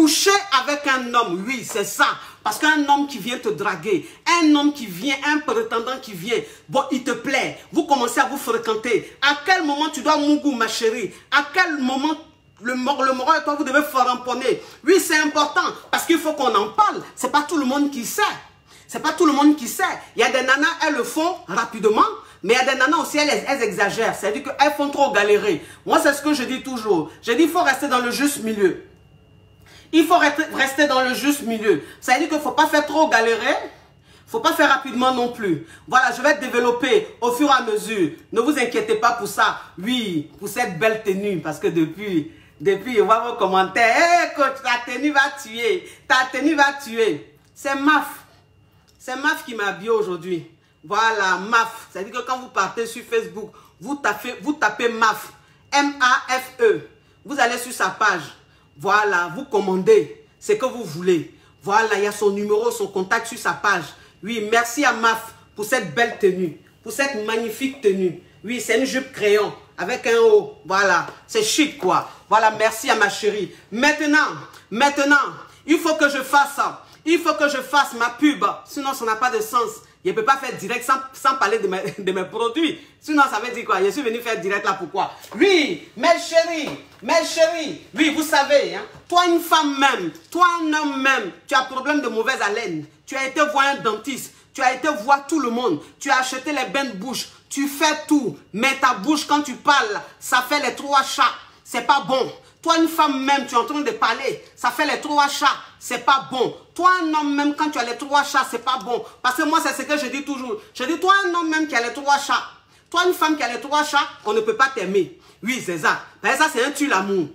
Coucher avec un homme, oui, c'est ça. Parce qu'un homme qui vient te draguer, un homme qui vient, un prétendant qui vient, bon, il te plaît, vous commencez à vous fréquenter. À quel moment tu dois mougou, ma chérie? À quel moment le moral et toi, vous devez faramponner? Oui, c'est important, parce qu'il faut qu'on en parle. C'est pas tout le monde qui sait. C'est pas tout le monde qui sait. Il y a des nanas, elles le font rapidement, mais il y a des nanas aussi, elles exagèrent. C'est-à-dire qu'elles font trop galérer. Moi, c'est ce que je dis toujours. Je dis, il faut rester dans le juste milieu. Il faut rester dans le juste milieu. Ça veut dire qu'il ne faut pas faire trop galérer. Il ne faut pas faire rapidement non plus. Voilà, je vais développer au fur et à mesure. Ne vous inquiétez pas pour ça. Oui, pour cette belle tenue. Parce que depuis, je vois vos commentaires. Hé, coach, ta tenue va tuer. Ta tenue va tuer. C'est MAF. C'est MAF qui m'a habillé aujourd'hui. Voilà, MAF. C'est-à-dire que quand vous partez sur Facebook, vous tapez MAF. M-A-F-E. Vous allez sur sa page. Voilà, vous commandez ce que vous voulez. Voilà, il y a son numéro, son contact sur sa page. Oui, merci à MAF pour cette belle tenue, pour cette magnifique tenue. Oui, c'est une jupe crayon avec un haut. Voilà, c'est chic quoi. Voilà, merci à ma chérie. Maintenant, il faut que je fasse ça. Il faut que je fasse ma pub. Sinon, ça n'a pas de sens. Je ne peux pas faire direct sans parler de mes produits. Sinon, ça veut dire quoi? Je suis venu faire direct là, pourquoi? Oui, mes chéris, oui, vous savez, hein, toi une femme même, toi un homme même, tu as problème de mauvaise haleine. Tu as été voir un dentiste, tu as été voir tout le monde, tu as acheté les bains de bouche, tu fais tout, mais ta bouche, quand tu parles, ça fait les trois chats. C'est pas bon. Toi, une femme même, tu es en train de parler, ça fait les trois chats, c'est pas bon. Toi, un homme même, quand tu as les trois chats, c'est pas bon. Parce que moi, c'est ce que je dis toujours. Je dis, toi, un homme même qui a les trois chats, toi, une femme qui a les trois chats, on ne peut pas t'aimer. Oui, c'est ça. Parce que ça, c'est un tue l'amour.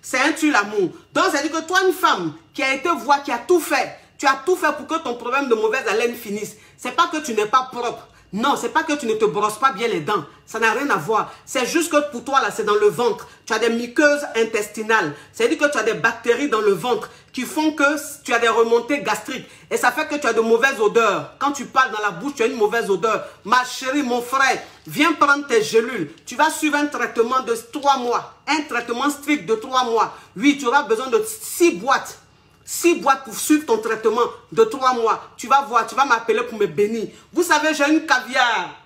C'est un tue l'amour. Donc, ça veut dire que toi, une femme qui a été voir, qui a tout fait, tu as tout fait pour que ton problème de mauvaise haleine finisse. C'est pas que tu n'es pas propre. Non, c'est pas que tu ne te brosses pas bien les dents. Ça n'a rien à voir. C'est juste que pour toi, là, c'est dans le ventre. Tu as des muqueuses intestinales. C'est-à-dire que tu as des bactéries dans le ventre qui font que tu as des remontées gastriques. Et ça fait que tu as de mauvaises odeurs. Quand tu parles dans la bouche, tu as une mauvaise odeur. Ma chérie, mon frère, viens prendre tes gélules. Tu vas suivre un traitement de 3 mois. Un traitement strict de 3 mois. Oui, tu auras besoin de 6 boîtes. 6 boîtes pour suivre ton traitement de 3 mois. Tu vas voir, tu vas m'appeler pour me bénir. Vous savez, j'ai une caviar.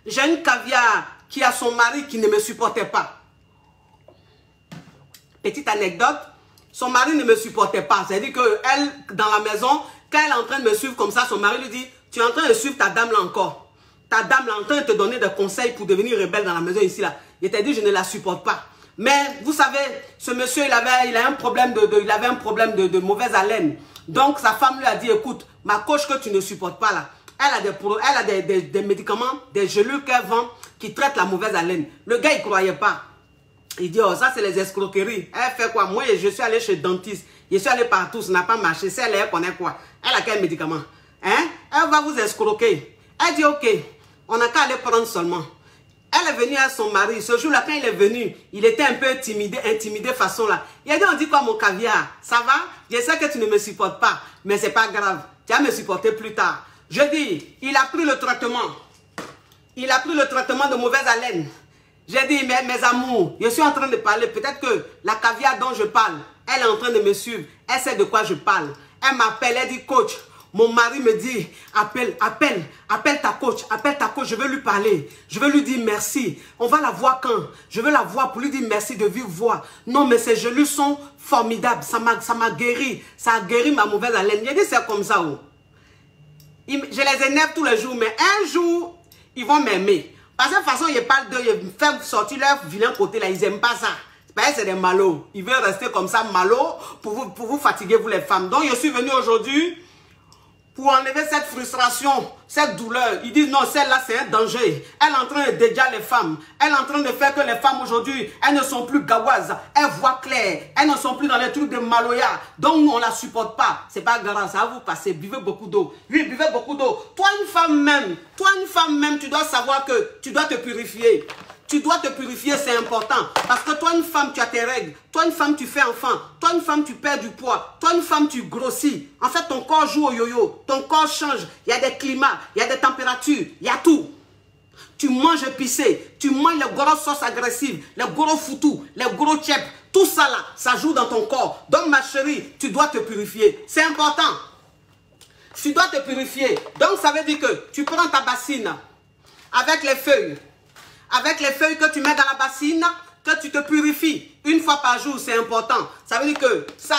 J'ai une caviar qui a son mari qui ne me supportait pas. Petite anecdote, son mari ne me supportait pas. C'est-à-dire qu'elle, dans la maison, quand elle est en train de me suivre comme ça, son mari lui dit, tu es en train de suivre ta dame là encore. Ta dame là en train de te donner des conseils pour devenir rebelle dans la maison ici là. Il t'a dit, je ne la supporte pas. Mais vous savez, ce monsieur, il avait un problème de mauvaise haleine. Donc sa femme lui a dit, écoute, ma coach que tu ne supportes pas là, elle a des médicaments, des gélules qu'elle vend qui traitent la mauvaise haleine. Le gars, il ne croyait pas. Il dit, oh, ça c'est les escroqueries. Elle fait quoi? Moi, je suis allé chez le dentiste. Je suis allé partout, ça n'a pas marché. C'est elle connaît quoi? Elle a quel médicament? Hein? Elle va vous escroquer. Elle dit, ok, on n'a qu'à aller prendre seulement. Elle est venue à son mari. Ce jour-là, quand il est venu, il était un peu intimidé façon là. Il a dit, on dit quoi mon caviar? Ça va? Je sais que tu ne me supportes pas, mais c'est pas grave. Tu vas me supporter plus tard. Je dis, il a pris le traitement. Il a pris le traitement de mauvaise haleine. J'ai dit, mes amours, je suis en train de parler. Peut-être que la caviar dont je parle, elle est en train de me suivre. Elle sait de quoi je parle. Elle m'appelle, elle dit, coach, mon mari me dit, appelle ta coach, je veux lui parler. Je veux lui dire merci. On va la voir quand? Je veux la voir pour lui dire merci de vive voix. Non, mais ces gélules sont formidables. Ça m'a guéri. Ça a guéri ma mauvaise haleine. J'ai dit, c'est comme ça. Oh. Je les énerve tous les jours, mais un jour, ils vont m'aimer. Parce que de toute façon, ils parlent d'eux, ils font sortir leur vilain côté là, ils n'aiment pas ça. C'est des malots. Ils veulent rester comme ça, malots, pour vous fatiguer, vous les femmes. Donc, je suis venu aujourd'hui pour enlever cette frustration, cette douleur. Ils disent non, celle-là c'est un danger. Elle est en train de dédier les femmes. Elle est en train de faire que les femmes aujourd'hui, elles ne sont plus gawazes. Elles voient clair. Elles ne sont plus dans les trucs de maloya. Donc nous, on ne la supporte pas. C'est pas grave, ça va vous passer. Buvez beaucoup d'eau. Oui, buvez beaucoup d'eau. Toi, une femme même, tu dois savoir que tu dois te purifier. Tu dois te purifier, c'est important. Parce que toi, une femme, tu as tes règles. Toi, une femme, tu fais enfant. Toi, une femme, tu perds du poids. Toi, une femme, tu grossis. En fait, ton corps joue au yo-yo. Ton corps change. Il y a des climats, il y a des températures, il y a tout. Tu manges épicé. Tu manges les grosses sauces agressives, les gros foutous, les gros tchèpes. Tout ça là, ça joue dans ton corps. Donc ma chérie, tu dois te purifier. C'est important. Tu dois te purifier. Donc ça veut dire que tu prends ta bassine avec les feuilles. Avec les feuilles que tu mets dans la bassine, que tu te purifies. Une fois par jour, c'est important. Ça veut dire que ça,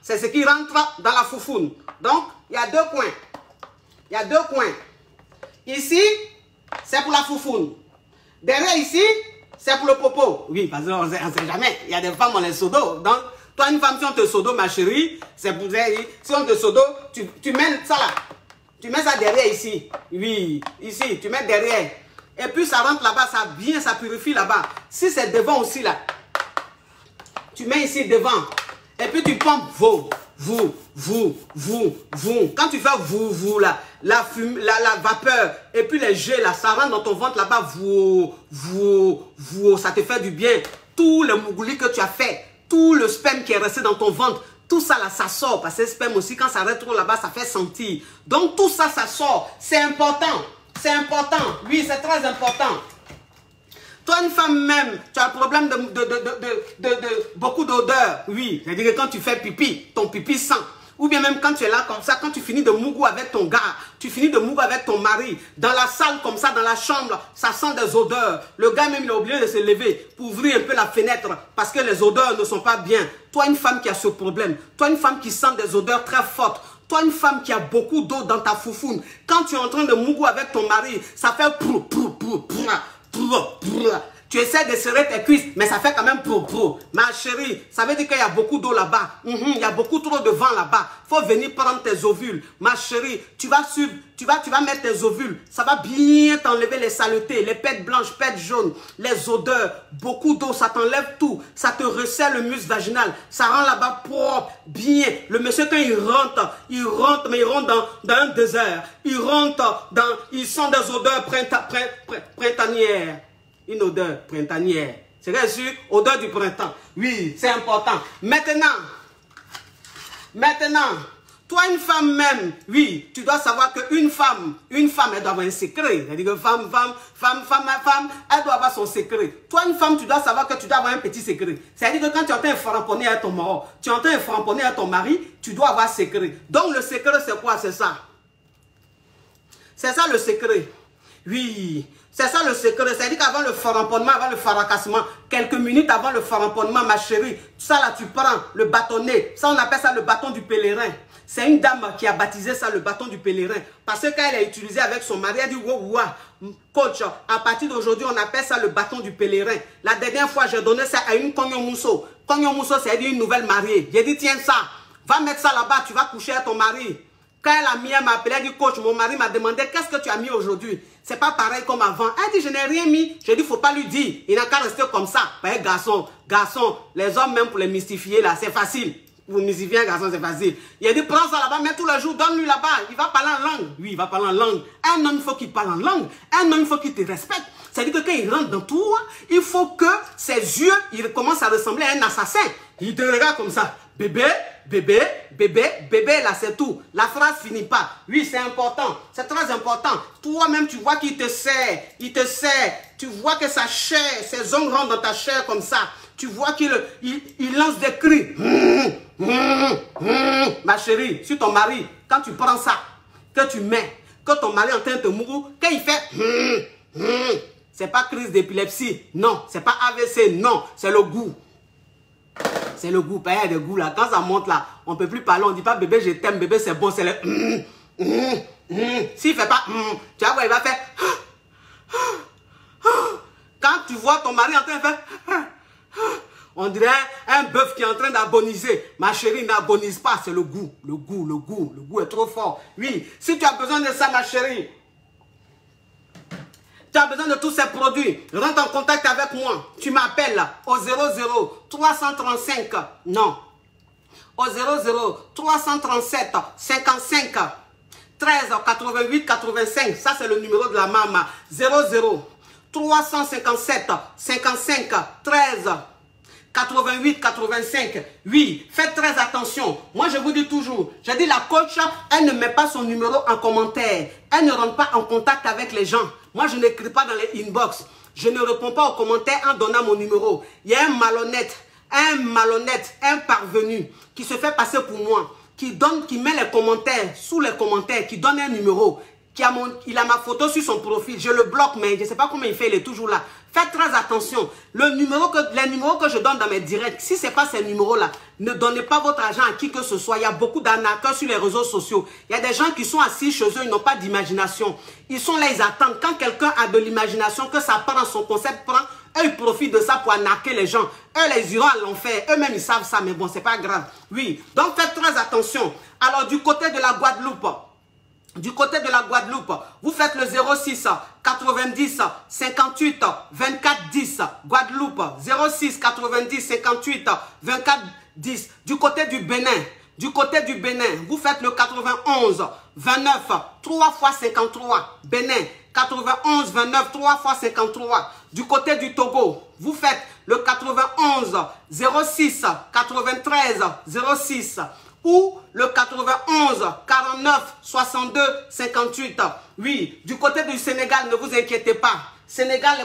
c'est ce qui rentre dans la foufoune. Donc, il y a 2 coins. Il y a 2 coins. Ici, c'est pour la foufoune. Derrière ici, c'est pour le popo. Oui, parce qu'on ne sait jamais. Il y a des femmes, on les sodo. Donc, toi, une femme, si on te sodo, ma chérie, c'est pour dire, si on te sodo, tu mets ça là. Tu mets ça derrière ici. Oui, ici, tu mets derrière. Et puis, ça rentre là-bas, ça vient, ça purifie là-bas. Si c'est devant aussi là, tu mets ici devant. Et puis, tu pompes, vous. Quand tu fais vous, là, la vapeur, et puis les jets, là, ça rentre dans ton ventre là-bas, ça te fait du bien. Tout le mougoulis que tu as fait, tout le sperme qui est resté dans ton ventre, tout ça là, ça sort. Parce que le sperme aussi, quand ça reste trop là-bas, ça fait sentir. Donc, tout ça, ça sort. C'est important. C'est important. Oui, c'est très important. Toi, une femme même, tu as un problème de beaucoup d'odeur. Oui, c'est-à-dire que quand tu fais pipi, ton pipi sent. Ou bien même quand tu es là comme ça, quand tu finis de mougou avec ton gars, tu finis de mougou avec ton mari, dans la salle comme ça, dans la chambre, ça sent des odeurs. Le gars même, il est obligé de se lever pour ouvrir un peu la fenêtre parce que les odeurs ne sont pas bien. Toi, une femme qui a ce problème, toi, une femme qui sent des odeurs très fortes, toi, une femme qui a beaucoup d'eau dans ta foufoune, quand tu es en train de mougou avec ton mari, ça fait prou. Tu essaies de serrer tes cuisses, mais ça fait quand même pro. Ma chérie, ça veut dire qu'il y a beaucoup d'eau là-bas. Il y a beaucoup trop de vent là-bas. Il faut venir prendre tes ovules. Ma chérie, tu vas mettre tes ovules. Ça va bien t'enlever les saletés, les pètes blanches, pètes jaunes, les odeurs. Beaucoup d'eau, ça t'enlève tout. Ça te resserre le muscle vaginal. Ça rend là-bas propre, bien. Le monsieur, quand il rentre, mais il rentre dans un désert. Il sent des odeurs printanières. Une odeur printanière. C'est bien sûr, odeur du printemps. Oui, c'est important. Maintenant, toi, une femme même, oui, tu dois savoir qu'une femme, elle doit avoir un secret. C'est-à-dire que femme, elle doit avoir son secret. Toi, une femme, tu dois savoir que tu dois avoir un petit secret. C'est-à-dire que quand tu entends framponner à ton mari, à ton mari, tu dois avoir un secret. Donc, le secret, c'est quoi? C'est ça. C'est ça le secret. Oui. C'est ça le secret. C'est-à-dire qu'avant le faramponnement, avant le faracassement, quelques minutes avant le faramponnement, ma chérie, ça là, tu prends le bâtonnet. Ça, on appelle ça le bâton du pèlerin. C'est une dame qui a baptisé ça le bâton du pèlerin. Parce que quand elle a utilisé avec son mari, elle a dit, wow, coach, à partir d'aujourd'hui, on appelle ça le bâton du pèlerin. La dernière fois, j'ai donné ça à une Cognon Mousso. Cognon Mousso, c'est une nouvelle mariée. J'ai dit, tiens ça, va mettre ça là-bas, tu vas coucher avec ton mari. Quand elle a mis, elle m'a appelé, elle a dit, coach, mon mari m'a demandé, qu'est-ce que tu as mis aujourd'hui? C'est pas pareil comme avant. Elle dit, je n'ai rien mis. Je dis, faut pas lui dire. Il n'a qu'à rester comme ça. Ben, garçon, les hommes même pour les mystifier là, c'est facile. Vous mystifiez un garçon, c'est facile. Il a dit, prends ça là-bas, mets tout le jour, donne-lui là-bas. Il va parler en langue. Oui, il va parler en langue. Un homme, il faut qu'il parle en langue. Un homme, il faut qu'il te respecte. C'est-à-dire que quand il rentre dans toi, il faut que ses yeux, il commence à ressembler à un assassin. Il te regarde comme ça. Bébé, là c'est tout. La phrase finit pas. Oui, c'est important. C'est très important. Toi-même, tu vois qu'il te sert. Il te sert. Tu vois que sa chair, ses ongles rentrent dans ta chair comme ça. Tu vois qu'il lance des cris. Ma chérie, sur ton mari, quand tu prends ça, que tu mets, que ton mari est en train de te mourir, quand il fait c'est pas crise d'épilepsie. Non, c'est pas AVC. Non, c'est le goût. C'est le goût, il y a des goûts là. Quand ça monte là, on ne peut plus parler. On ne dit pas bébé, je t'aime, bébé, c'est bon. C'est le S'il ne fait pas tu vas voir, il va faire. Quand tu vois ton mari en train de faire. On dirait un bœuf qui est en train d'agoniser. Ma chérie, n'agonise pas, c'est le goût. Le goût est trop fort. Oui, si tu as besoin de ça, ma chérie, tu as besoin de tous ces produits, rentre en contact avec moi. Tu m'appelles au 00 335, non, au 00 337 55 13 88 85. Ça, c'est le numéro de la maman. 00 357 55 13 88 85. Oui, faites très attention. Moi, je vous dis toujours, je dis la coach, elle ne met pas son numéro en commentaire. Elle ne rentre pas en contact avec les gens. Moi, je n'écris pas dans les inbox. Je ne réponds pas aux commentaires en donnant mon numéro. Il y a un malhonnête, un parvenu qui se fait passer pour moi, qui met les commentaires, sous les commentaires, qui donne un numéro, il a ma photo sur son profil, je le bloque, mais je ne sais pas comment il fait, il est toujours là. Faites très attention. Les numéros que je donne dans mes directs, si ce n'est pas ces numéros-là, ne donnez pas votre argent à qui que ce soit. Il y a beaucoup d'arnaqueurs sur les réseaux sociaux. Il y a des gens qui sont assis chez eux, ils n'ont pas d'imagination. Ils sont là, ils attendent. Quand quelqu'un a de l'imagination, que ça prend, son concept prend, eux, ils profitent de ça pour arnaquer les gens. Eux, les iront à l'enfer. Eux-mêmes, ils savent ça, mais bon, c'est pas grave. Oui, donc faites très attention. Alors, du côté de la Guadeloupe, vous faites le 06 90 58 24 10. Guadeloupe, 06 90 58 24 10. Du côté du Bénin, vous faites le 91 29 3 x 53. Bénin, 91 29 3 x 53. Du côté du Togo, vous faites le 91 06 93 06. Ou le 91 49 62 58. Oui, du côté du Sénégal, ne vous inquiétez pas. Sénégal, les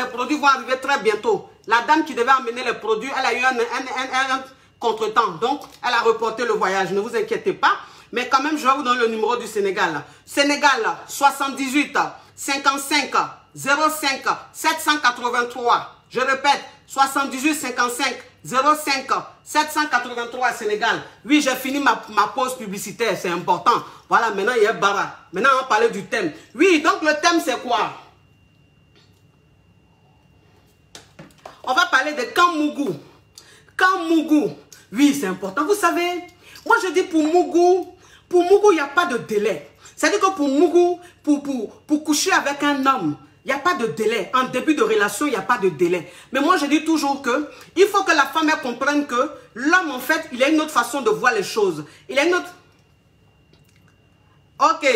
produits vont arriver très bientôt. La dame qui devait emmener les produits, elle a eu un contretemps. Donc, elle a reporté le voyage. Ne vous inquiétez pas. Mais quand même, je vais vous donner le numéro du Sénégal. Sénégal, 78 55 05 783. Je répète, 78 55 05 783 Sénégal. Oui, j'ai fini ma pause publicitaire, c'est important. Voilà, maintenant il y a Bara. Maintenant on va parler du thème. Oui, donc le thème c'est quoi? On va parler de Kammougou. Kammougou. Oui, c'est important. Vous savez, moi je dis pour Mougou, il n'y a pas de délai. C'est-à-dire que pour Mougou, pour coucher avec un homme, il n'y a pas de délai. En début de relation, il n'y a pas de délai. Mais moi, je dis toujours que il faut que la femme elle comprenne que l'homme, en fait, il a une autre façon de voir les choses. Il a une autre... Ok,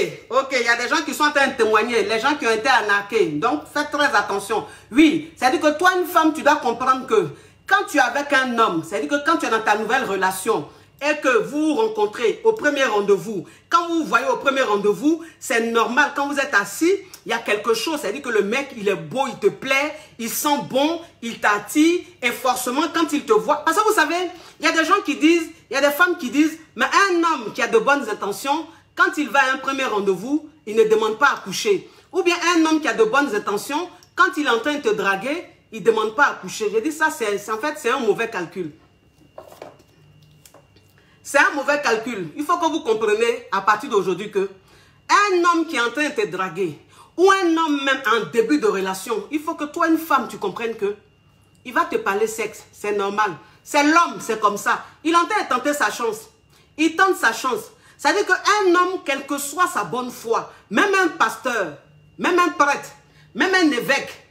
il y a des gens qui sont en train de témoigner, les gens qui ont été arnaqués. Donc, faites très attention. Oui, c'est-à-dire que toi, une femme, tu dois comprendre que quand tu es avec un homme, c'est-à-dire que quand tu es dans ta nouvelle relation, et que vous vous rencontrez au premier rendez-vous, quand vous vous voyez au premier rendez-vous, c'est normal, quand vous êtes assis, il y a quelque chose, c'est-à-dire que le mec, il est beau, il te plaît, il sent bon, il t'attire, et forcément, quand il te voit, parce que vous savez, il y a des gens qui disent, il y a des femmes qui disent, mais un homme qui a de bonnes intentions, quand il va à un premier rendez-vous, il ne demande pas à coucher. Ou bien un homme qui a de bonnes intentions, quand il est en train de te draguer, il ne demande pas à coucher. Je dis ça, en fait, c'est un mauvais calcul. C'est un mauvais calcul. Il faut que vous compreniez à partir d'aujourd'hui que un homme qui est en train de te draguer ou un homme même en début de relation, il faut que toi, une femme, tu comprennes que il va te parler sexe. C'est normal. C'est l'homme, c'est comme ça. Il est en train de tenter sa chance. Il tente sa chance. C'est-à-dire qu'un homme, quelle que soit sa bonne foi, même un pasteur, même un prêtre, même un évêque,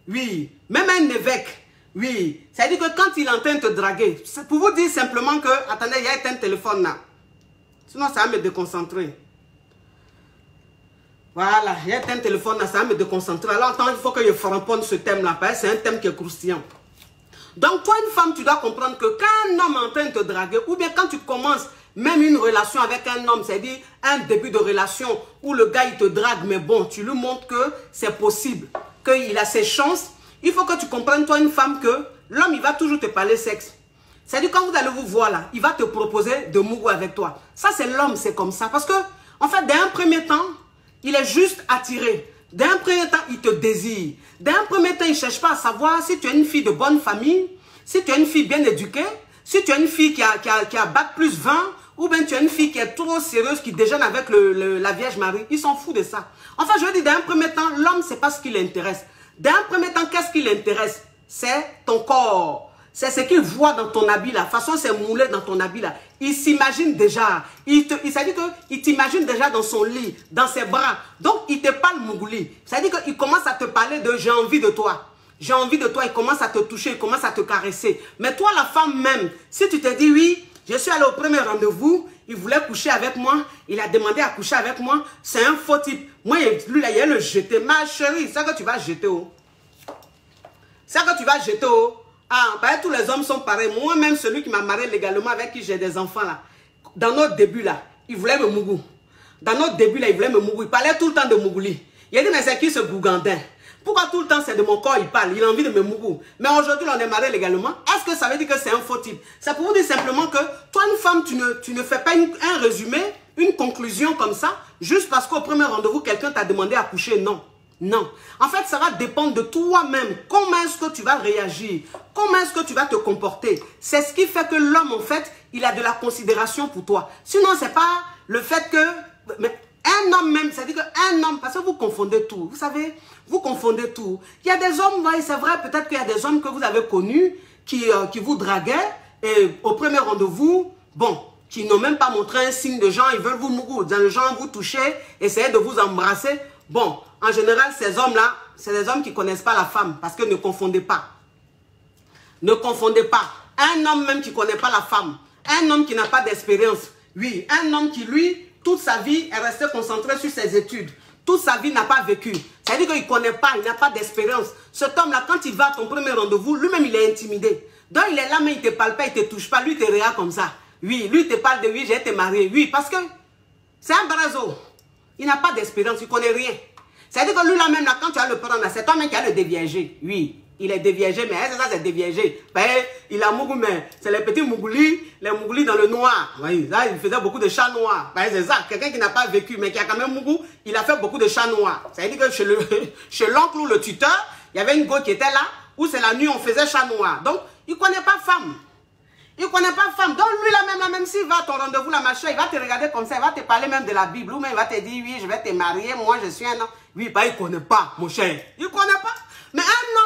oui, même un évêque, oui, c'est-à-dire que quand il est en train de te draguer, c'est pour vous dire simplement que, attendez, il y a un téléphone là. Sinon, ça va me déconcentrer. Voilà, il y a un téléphone là, ça va me déconcentrer. Alors, attends, il faut que je framponne ce thème-là, parce que c'est un thème qui est croustillant. Donc, toi, une femme, tu dois comprendre que quand un homme est en train de te draguer, ou bien quand tu commences même une relation avec un homme, c'est-à-dire un début de relation où le gars, il te drague, mais bon, tu lui montres que c'est possible, qu'il a ses chances. Il faut que tu comprennes, toi, une femme, que l'homme, il va toujours te parler sexe. C'est-à-dire, quand vous allez vous voir là, il va te proposer de mourir avec toi. Ça, c'est l'homme, c'est comme ça. Parce que, en fait, d'un premier temps, il est juste attiré. D'un premier temps, il te désire. D'un premier temps, il ne cherche pas à savoir si tu es une fille de bonne famille, si tu es une fille bien éduquée, si tu es une fille qui a bac plus 20, ou bien tu es une fille qui est trop sérieuse, qui déjeune avec la Vierge Marie. Il s'en fout de ça. Enfin, je veux dire, d'un premier temps, l'homme, ce n'est pas ce qui l'intéresse. D'un premier temps, qu'est-ce qui l'intéresse? C'est ton corps. C'est ce qu'il voit dans ton habit là. De toute façon, c'est moulé dans ton habit là. Il s'imagine déjà. C'est-à-dire qu'il t'imagine déjà dans son lit, dans ses bras. Donc, il te parle Mougouli. C'est-à-dire qu'il commence à te parler de « j'ai envie de toi ». J'ai envie de toi. Il commence à te toucher, il commence à te caresser. Mais toi, la femme même, si tu te dis « oui, je suis allé au premier rendez-vous, il voulait coucher avec moi, il a demandé à coucher avec moi, c'est un faux type. Moi, lui, là, il a le jeter. Ma chérie, c'est que tu vas jeter, oh. C'est que tu vas jeter, oh. Ah, bah, tous les hommes sont pareils. Moi-même, celui qui m'a marié légalement, avec qui j'ai des enfants, là, dans notre début, là, il voulait me mougou. Dans notre début, là, il voulait me mougou. Il parlait tout le temps de mougouli. Il a dit, mais c'est qui ce Bougandin? Pourquoi tout le temps c'est de mon corps il parle? Il a envie de me mougou. Mais aujourd'hui, on est marié légalement. Est-ce que ça veut dire que c'est un faux type? C'est pour vous dire simplement que toi, une femme, tu ne fais pas un résumé, une conclusion comme ça, juste parce qu'au premier rendez-vous, quelqu'un t'a demandé à coucher. Non. Non. En fait, ça va dépendre de toi-même. Comment est-ce que tu vas réagir? Comment est-ce que tu vas te comporter? C'est ce qui fait que l'homme, en fait, il a de la considération pour toi. Sinon, c'est pas le fait que... Mais un homme même, c'est-à-dire qu'un homme, parce que vous confondez tout. Vous savez, vous confondez tout. Il y a des hommes, c'est vrai, peut-être qu'il y a des hommes que vous avez connus qui vous draguaient et au premier rendez-vous, bon, qui n'ont même pas montré un signe de genre, ils veulent vous mougou, dans le genre vous toucher, essayer de vous embrasser. Bon, en général, ces hommes-là, c'est des hommes qui ne connaissent pas la femme, parce que ne confondez pas. Ne confondez pas. Un homme même qui ne connaît pas la femme, un homme qui n'a pas d'expérience, oui, un homme qui, lui, toute sa vie est resté concentré sur ses études, toute sa vie n'a pas vécu. C'est-à-dire qu'il ne connaît pas, il n'a pas d'expérience. Cet homme-là, quand il va à ton premier rendez-vous, lui-même, il est intimidé. Donc, il est là, mais il ne te parle pas, il ne te touche pas, lui, il te regarde comme ça. Oui, lui, il te parle de oui, j'ai été marié. Oui, parce que c'est un brazo. Il n'a pas d'expérience, il ne connaît rien. C'est-à-dire que lui, là même, là, quand tu as le prendre, c'est toi-même qui as le déviergé. Oui, il est déviergé, mais c'est ça, c'est déviergé. Il a mougou, mais c'est les petits mougoulis, les mougoulis dans le noir. Oui, là, il faisait beaucoup de chats noirs. C'est ça, quelqu'un qui n'a pas vécu, mais qui a quand même mougou, il a fait beaucoup de chats noirs. C'est-à-dire que chez l'oncle ou le tuteur, il y avait une go qui était là, où c'est la nuit, on faisait chat noir. Donc, il ne connaît pas femme. Il ne connaît pas femme. Donc, lui, là même s'il va à ton rendez-vous, la machin, il va te regarder comme ça, il va te parler même de la Bible, ou même il va te dire, oui, je vais te marier, moi, je suis un homme. Oui, bah, il ne connaît pas, mon cher. Il ne connaît pas. Mais un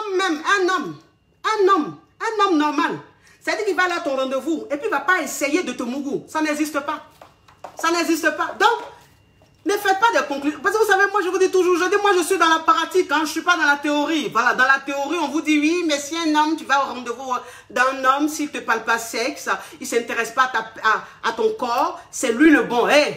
homme normal, c'est-à-dire qu'il va aller à ton rendez-vous, et puis il ne va pas essayer de te mougou. Ça n'existe pas. Ça n'existe pas. Donc, ne faites pas de conclusions. Parce que vous savez, moi, je vous dis toujours, moi, je suis dans la pratique, hein, je ne suis pas dans la théorie. Voilà, dans la théorie, on vous dit, oui, mais si un homme, tu vas au rendez-vous d'un homme, s'il ne te parle pas sexe, il ne s'intéresse pas à ton corps, c'est lui le bon. Hey,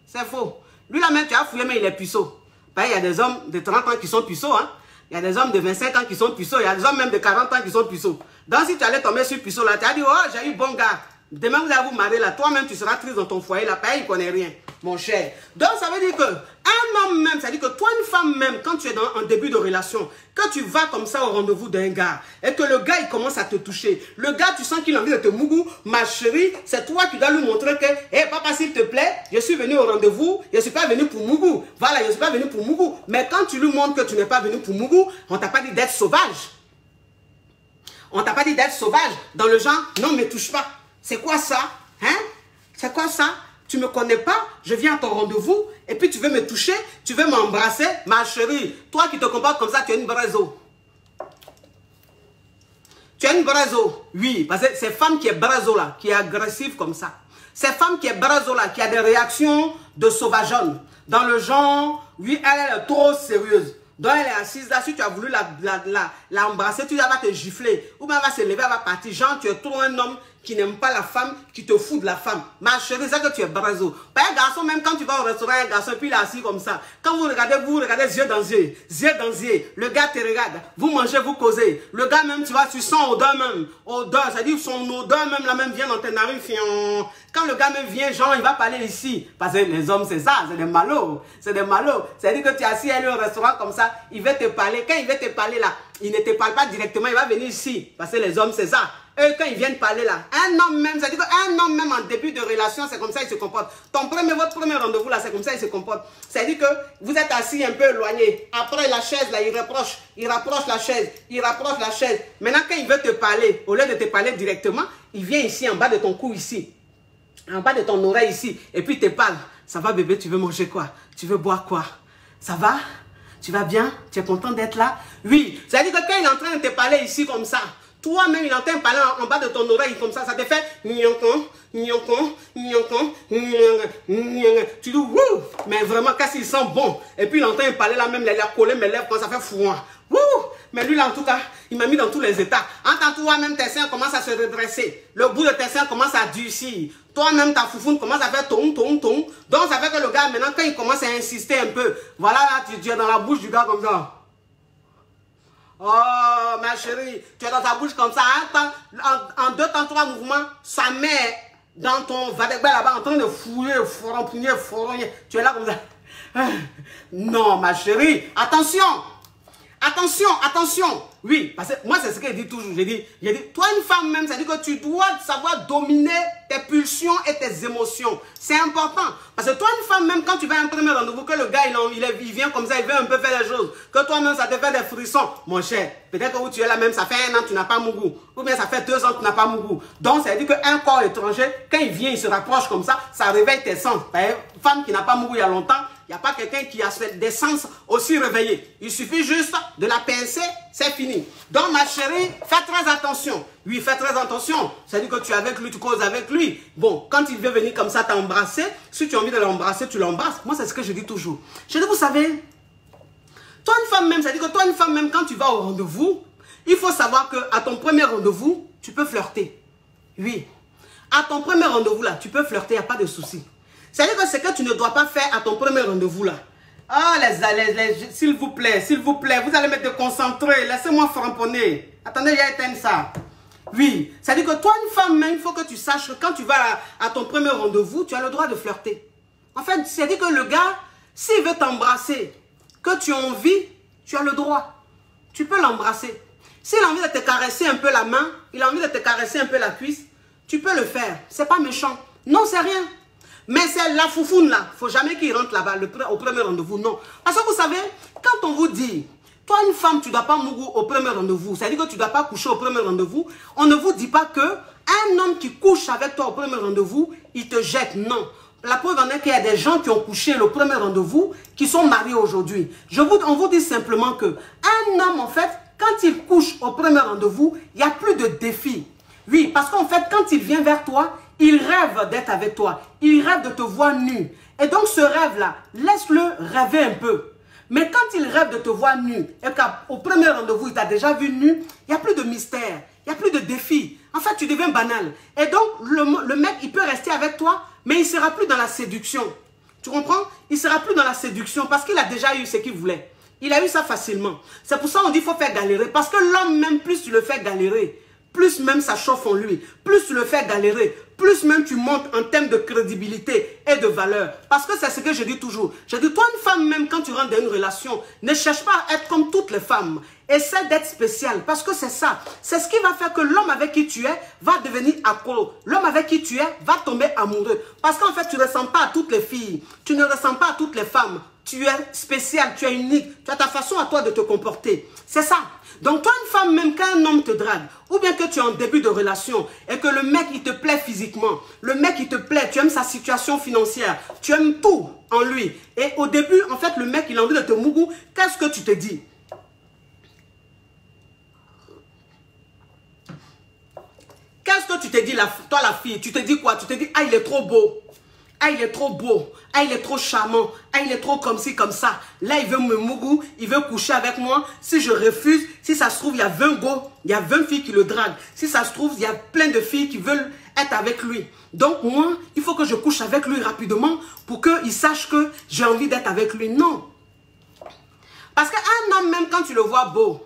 c'est faux. Lui, là même, tu as fouillé, mais il est puceau. Ben, il y a des hommes de 30 ans qui sont puceaux, hein. Il y a des hommes de 25 ans qui sont puceaux. Il y a des hommes même de 40 ans qui sont puceaux. Donc, si tu allais tomber sur puceau, là, tu as dit, oh, j'ai eu bon gars. Demain, vous allez vous marier là. Toi-même, tu seras triste dans ton foyer là. Il ne connaît rien, mon cher. Donc, ça veut dire que un homme même, ça veut dire que toi, une femme même, quand tu es dans un début de relation, quand tu vas comme ça au rendez-vous d'un gars, et que le gars, il commence à te toucher, le gars, tu sens qu'il a envie de te mougou, ma chérie, c'est toi qui dois lui montrer que, hé, papa, s'il te plaît, je suis venu au rendez-vous, je ne suis pas venu pour mougou. Voilà, je ne suis pas venu pour mougou. Mais quand tu lui montres que tu n'es pas venu pour mougou, on ne t'a pas dit d'être sauvage. On ne t'a pas dit d'être sauvage. Dans le genre, non, mais touche pas. C'est quoi ça? Hein? C'est quoi ça? Tu ne me connais pas, je viens à ton rendez-vous, et puis tu veux me toucher, tu veux m'embrasser. Ma chérie, toi qui te comportes comme ça, tu es une brazo. Tu es une brazo. Oui, parce que c'est femme qui est brazo là, qui est agressive comme ça. C'est femme qui est brazo là, qui a des réactions de sauvageonne. Dans le genre, oui, elle est trop sérieuse. Donc elle est assise là, si tu as voulu l'embrasser, tu vas te gifler. Ou bien elle va se lever, elle va partir. Genre, tu es trop un homme qui n'aime pas la femme, qui te fout de la femme. Ma chérie, c'est que tu es brazo. Un garçon, même quand tu vas au restaurant, un garçon, puis il est assis comme ça. Quand vous regardez yeux dans yeux. Yeux dans yeux. Le gars te regarde. Vous mangez, vous causez. Le gars même, tu vois, tu sens odeur même. Odeur, c'est-à-dire son odeur même, la même vient dans tes narines. Quand le gars même vient, genre, il va parler ici. Parce que les hommes, c'est ça, c'est des malauds. C'est des malauds. C'est-à-dire que tu es assis, elle est au restaurant comme ça, il va te parler. Quand il va te parler là, il ne te parle pas directement, il va venir ici. Parce que les hommes, c'est ça. Eux, quand ils viennent parler là, un homme même, c'est-à-dire qu'un homme même en début de relation, c'est comme ça il se comporte. Votre premier rendez-vous là, c'est comme ça il se comporte. C'est-à-dire que vous êtes assis un peu éloigné. Après la chaise là, il rapproche la chaise, il rapproche la chaise. Maintenant, quand il veut te parler, au lieu de te parler directement, il vient ici, en bas de ton cou ici. En bas de ton oreille ici. Et puis il te parle. Ça va bébé, tu veux manger quoi? Tu veux boire quoi? Ça va? Tu vas bien? Tu es content d'être là? Oui. C'est-à-dire que quand il est en train de te parler ici comme ça, toi-même, il entend parler en bas de ton oreille comme ça te fait gnoncon, gnoncon, gnoncon, tu dis wouh, mais vraiment, quand il sent bon, et puis il entend parler là même, il a collé mes lèvres quand ça fait fouin. Wouh, mais lui là en tout cas, il m'a mis dans tous les états. En toi-même, tes seins commencent à se redresser, le bout de tes seins commence à durcir. Toi-même, ta foufoune commence à faire ton. Donc ça fait que le gars, maintenant, quand il commence à insister un peu, voilà, là, tu es dans la bouche du gars comme ça. Oh, ma chérie, tu es dans ta bouche comme ça, en 2 temps, 3 mouvements, sa mère dans ton vadegba là-bas en train de fouiller, fourronner. Tu es là comme ça. Non, ma chérie, attention, Attention, attention. Oui, parce que moi, c'est ce que je dis toujours. J'ai dit, toi, une femme même, ça dit que tu dois savoir dominer tes pulsions et tes émotions. C'est important. Parce que toi, une femme même, quand tu vas à un premier rendez-vous, que le gars, il vient comme ça, il veut un peu faire les choses, que toi-même, ça te fait des frissons. Mon cher, peut-être que où tu es là même, ça fait 1 an, tu n'as pas Mougou. Ou bien ça fait 2 ans, tu n'as pas Mougou. Donc, ça veut dire qu'un corps étranger, quand il vient, il se rapproche comme ça réveille tes sens. Une femme qui n'a pas Mougou il y a longtemps, il n'y a pas quelqu'un qui a des sens aussi réveillés. Il suffit juste de la pincer, c'est fini. Donc, ma chérie, fais très attention. Oui, fais très attention. C'est-à-dire que tu es avec lui, tu causes avec lui. Bon, quand il veut venir comme ça t'embrasser, si tu as envie de l'embrasser, tu l'embrasses. Moi, c'est ce que je dis toujours. Je dis, vous savez, toi, une femme même, c'est-à-dire que toi, une femme même, quand tu vas au rendez-vous, il faut savoir qu'à ton premier rendez-vous, tu peux flirter. Oui. À ton premier rendez-vous, là, tu peux flirter, il n'y a pas de souci. C'est-à-dire que ce que tu ne dois pas faire à ton premier rendez-vous, là. Ah, s'il vous plaît, vous allez me concentrer. Laissez-moi framponner. Attendez, j'ai éteint ça. Oui, c'est-à-dire que toi, une femme, même, il faut que tu saches que quand tu vas à ton premier rendez-vous, tu as le droit de flirter. En fait, c'est-à-dire que le gars, s'il veut t'embrasser, que tu as envie, tu as le droit. Tu peux l'embrasser. S'il a envie de te caresser un peu la main, il a envie de te caresser un peu la cuisse, tu peux le faire. C'est pas méchant. Non, c'est rien. Mais c'est la foufoune là. Il ne faut jamais qu'il rentre là-bas au premier rendez-vous. Non. Parce que vous savez, quand on vous dit, toi une femme, tu ne dois pas Mougou au premier rendez-vous. C'est-à-dire que tu ne dois pas coucher au premier rendez-vous. On ne vous dit pas que un homme qui couche avec toi au premier rendez-vous, il te jette. Non. La preuve en est qu'il y a des gens qui ont couché le premier rendez-vous, qui sont mariés aujourd'hui. On vous dit simplement que un homme, en fait, quand il couche au premier rendez-vous, il n'y a plus de défi. Oui, parce qu'en fait, quand il vient vers toi, il rêve d'être avec toi. Il rêve de te voir nu. Et donc, ce rêve-là, laisse-le rêver un peu. Mais quand il rêve de te voir nu, et qu'au premier rendez-vous, il t'a déjà vu nu, il n'y a plus de mystère, il n'y a plus de défi. En fait, tu deviens banal. Et donc, le mec, il peut rester avec toi, mais il ne sera plus dans la séduction. Tu comprends? Il ne sera plus dans la séduction parce qu'il a déjà eu ce qu'il voulait. Il a eu ça facilement. C'est pour ça qu'on dit qu'il faut faire galérer. Parce que l'homme, même plus tu le fais galérer, plus même ça chauffe en lui. Plus tu le fais galérer, plus même tu montes en termes de crédibilité et de valeur. Parce que c'est ce que je dis toujours. Je dis, toi une femme même, quand tu rentres dans une relation, ne cherche pas à être comme toutes les femmes. Essaie d'être spécial. Parce que c'est ça. C'est ce qui va faire que l'homme avec qui tu es va devenir accro. L'homme avec qui tu es va tomber amoureux. Parce qu'en fait, tu ne ressembles pas à toutes les filles. Tu ne ressembles pas à toutes les femmes. Tu es spécial, tu es unique. Tu as ta façon à toi de te comporter. C'est ça. Donc toi, une femme, même quand un homme te drague, ou bien que tu es en début de relation, et que le mec, il te plaît physiquement, le mec, il te plaît, tu aimes sa situation financière, tu aimes tout en lui. Et au début, en fait, le mec, il a envie de te mougou. Qu'est-ce que tu te dis? Qu'est-ce que tu te dis, toi, la fille? Tu te dis quoi? Tu te dis, ah, il est trop beau. Ah, il est trop beau. Ah, il est trop charmant. Ah, il est trop comme ci, comme ça. Là, il veut me mougou. Il veut coucher avec moi. Si je refuse, si ça se trouve, il y a 20 gars. Il y a 20 filles qui le draguent. Si ça se trouve, il y a plein de filles qui veulent être avec lui. Donc, moi, il faut que je couche avec lui rapidement pour qu'il sache que j'ai envie d'être avec lui. Non. Parce qu'un homme, même quand tu le vois beau,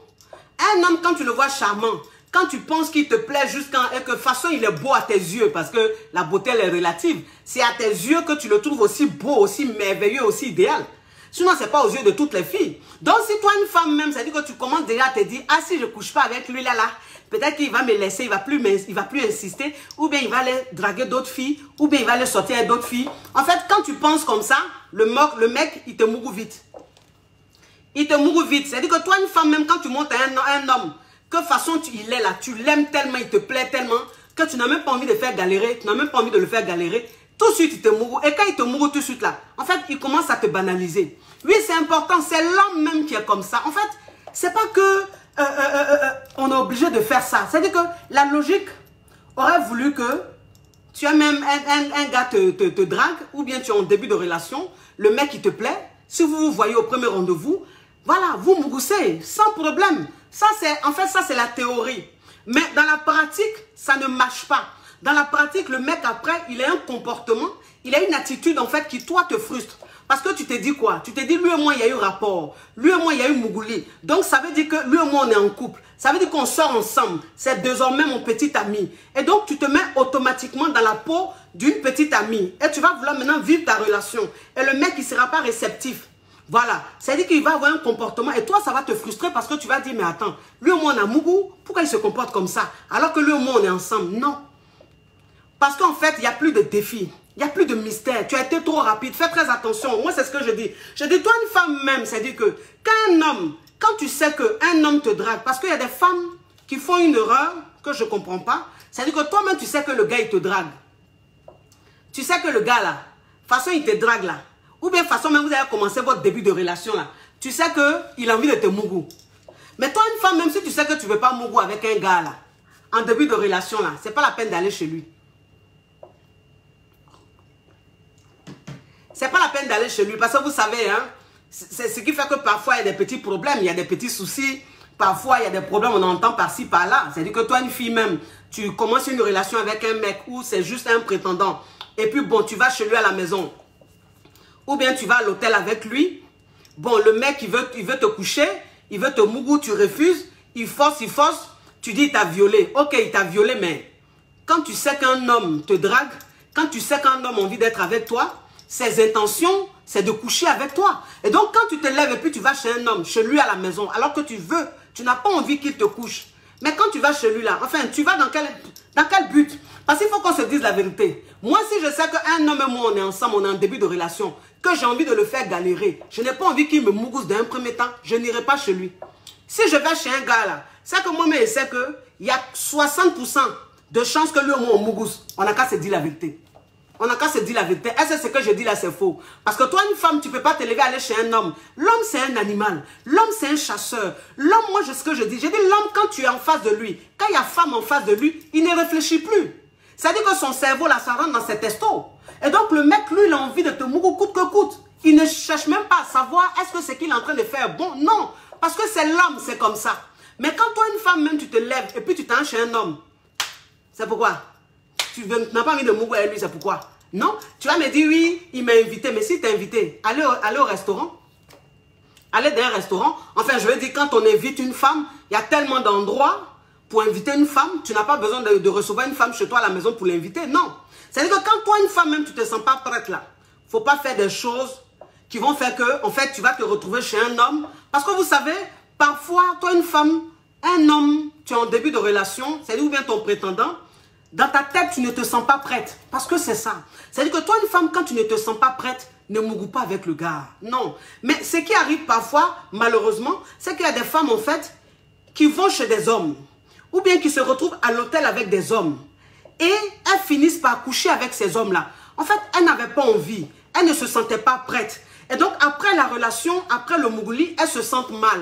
un homme, quand tu le vois charmant, quand tu penses qu'il te plaît jusqu'à... Et que de toute façon, il est beau à tes yeux, parce que la beauté, elle est relative. C'est à tes yeux que tu le trouves aussi beau, aussi merveilleux, aussi idéal. Sinon, ce n'est pas aux yeux de toutes les filles. Donc, si toi, une femme même, ça dit que tu commences déjà à te dire, ah, si je ne couche pas avec lui, là, peut-être qu'il va me laisser, il ne va plus insister, ou bien il va aller draguer d'autres filles, ou bien il va aller sortir avec d'autres filles. En fait, quand tu penses comme ça, le mec, il te mourou vite. Il te mourou vite. C'est-à-dire que toi, une femme, même quand tu montes à un homme, que de façon il est là, tu l'aimes tellement, il te plaît tellement, que tu n'as même pas envie de faire galérer, tu n'as même pas envie de le faire galérer, tout de suite il te mourou. Et quand il te mourou tout de suite là, en fait, il commence à te banaliser. Oui, c'est important, c'est l'homme même qui est comme ça. En fait, c'est pas que on est obligé de faire ça. C'est-à-dire que la logique aurait voulu que tu as même un gars te drague, ou bien tu es en début de relation, le mec il te plaît, si vous vous voyez au premier rendez-vous, voilà, vous mougoussez sans problème. Ça, en fait, ça, c'est la théorie. Mais dans la pratique, ça ne marche pas. Dans la pratique, le mec, après, il a un comportement, il a une attitude, en fait, qui, toi, te frustre. Parce que tu te dis quoi? Tu te dis, lui et moi, il y a eu rapport. Lui et moi, il y a eu mougouli. Donc, ça veut dire que lui et moi, on est en couple. Ça veut dire qu'on sort ensemble. C'est désormais mon petit ami. Et donc, tu te mets automatiquement dans la peau d'une petite amie. Et tu vas vouloir maintenant vivre ta relation. Et le mec, il ne sera pas réceptif. Voilà. C'est-à-dire qu'il va avoir un comportement et toi, ça va te frustrer parce que tu vas dire, mais attends, lui au moins on a Mougou, pourquoi il se comporte comme ça? Alors que lui au moins on est ensemble. Non. Parce qu'en fait, il n'y a plus de défi. Il n'y a plus de mystère. Tu as été trop rapide. Fais très attention. Moi, c'est ce que je dis. Je dis, toi, une femme même, c'est-à-dire que quand un homme, quand tu sais qu'un homme te drague, parce qu'il y a des femmes qui font une erreur que je ne comprends pas, c'est-à-dire que toi-même, tu sais que le gars, il te drague. Tu sais que le gars, là, de toute façon, il te drague, là. Ou bien, de toute façon, même vous avez commencé votre début de relation, là. Tu sais qu'il a envie de te mougou. Mais toi, une femme, même si tu sais que tu ne veux pas mougou avec un gars, là, en début de relation, là, ce n'est pas la peine d'aller chez lui. C'est pas la peine d'aller chez lui parce que vous savez, hein, c'est ce qui fait que parfois il y a des petits problèmes, il y a des petits soucis, parfois il y a des problèmes, on entend par-ci, par-là. C'est-à-dire que toi, une fille même, tu commences une relation avec un mec où c'est juste un prétendant et puis bon, tu vas chez lui à la maison ou bien tu vas à l'hôtel avec lui. Bon, le mec, il veut te coucher, il veut te mougou, tu refuses, il force, tu dis il t'a violé. Ok, il t'a violé, mais quand tu sais qu'un homme te drague, quand tu sais qu'un homme a envie d'être avec toi, ses intentions, c'est de coucher avec toi. Et donc, quand tu te lèves et puis tu vas chez un homme, chez lui à la maison, alors que tu n'as pas envie qu'il te couche. Mais quand tu vas chez lui là, enfin, tu vas dans quel but? Parce qu'il faut qu'on se dise la vérité. Moi, si je sais qu'un homme et moi, on est ensemble, on est en début de relation, que j'ai envie de le faire galérer, je n'ai pas envie qu'il me mougousse d'un premier temps, je n'irai pas chez lui. Si je vais chez un gars là, c'est que moi-même, je sais qu'il y a 60% de chances que lui ou moi, on mougousse. On n'a qu'à se dire la vérité. On n'a qu'à se dire la vérité. Est-ce que ce que je dis là, c'est faux? Parce que toi, une femme, tu ne peux pas te lever aller chez un homme. L'homme, c'est un animal. L'homme, c'est un chasseur. L'homme, moi, c'est ce que je dis. Je dis, l'homme, quand tu es en face de lui, quand il y a femme en face de lui, il ne réfléchit plus. C'est-à-dire que son cerveau, là, ça rentre dans ses testos. Et donc, le mec, lui, il a envie de te mougou coûte que coûte. Il ne cherche même pas à savoir est-ce que ce qu'il est en train de faire bon. Non. Parce que c'est l'homme, c'est comme ça. Mais quand toi, une femme, même, tu te lèves et puis tu t'en chez un homme, c'est pourquoi? Tu n'as pas envie de mougou avec lui, c'est pourquoi? Non, tu vas me dire, oui, il m'a invité. Mais si tu es invité, allez au restaurant. Allez dans un restaurant. Enfin, je veux dire, quand on invite une femme, il y a tellement d'endroits pour inviter une femme. Tu n'as pas besoin de recevoir une femme chez toi à la maison pour l'inviter. Non. C'est-à-dire que quand toi, une femme, même, tu ne te sens pas prête là, il ne faut pas faire des choses qui vont faire que, en fait, tu vas te retrouver chez un homme. Parce que vous savez, parfois, toi, une femme, un homme, tu es en début de relation, c'est-à-dire ou bien ton prétendant, dans ta tête, tu ne te sens pas prête. Parce que c'est ça. C'est-à-dire que toi, une femme, quand tu ne te sens pas prête, ne mougou pas avec le gars. Non. Mais ce qui arrive parfois, malheureusement, c'est qu'il y a des femmes, en fait, qui vont chez des hommes. Ou bien qui se retrouvent à l'hôtel avec des hommes. Et elles finissent par coucher avec ces hommes-là. En fait, elles n'avaient pas envie. Elles ne se sentaient pas prêtes. Et donc, après la relation, après le mougouli, elles se sentent mal.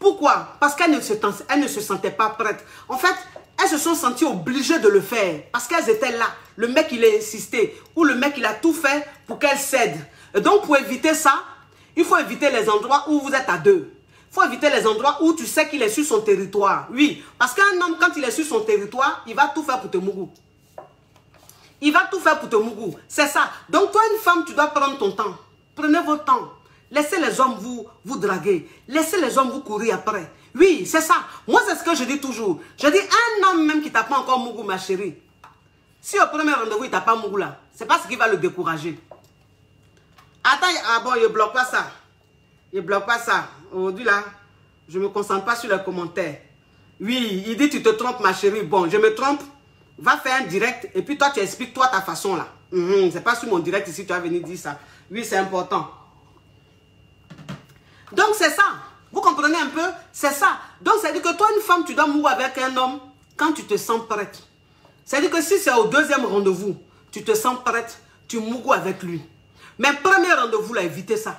Pourquoi? Parce qu'elles ne se sentaient pas prêtes. En fait, elles se sont senties obligées de le faire. Parce qu'elles étaient là. Le mec, il a insisté. Ou le mec, il a tout fait pour qu'elles cèdent. Et donc, pour éviter ça, il faut éviter les endroits où vous êtes à deux. Il faut éviter les endroits où tu sais qu'il est sur son territoire. Oui. Parce qu'un homme, quand il est sur son territoire, il va tout faire pour te mougou. Il va tout faire pour te mougou. C'est ça. Donc, toi, une femme, tu dois prendre ton temps. Prenez votre temps. Laissez les hommes vous draguer. Laissez les hommes vous courir après. Oui, c'est ça. Moi, c'est ce que je dis toujours. Je dis, un homme même qui t'a pas encore mougou, ma chérie, si au premier rendez-vous, il t'a pas mougou là, c'est pas ce qui va le décourager. Attends, ah bon, il bloque pas ça. Il bloque pas ça. Aujourd'hui là, je me concentre pas sur les commentaires. Oui, il dit, tu te trompes, ma chérie. Bon, je me trompe. Va faire un direct et puis toi, tu expliques toi ta façon là. C'est pas sur mon direct ici, tu vas venir dire ça. Oui, c'est important. Donc, c'est ça. Vous comprenez un peu? C'est ça. Donc, ça veut dire que toi, une femme, tu dois mourir avec un homme quand tu te sens prête. C'est-à-dire que si c'est au deuxième rendez-vous, tu te sens prête, tu mourras avec lui. Mais premier rendez-vous, là, évitez ça.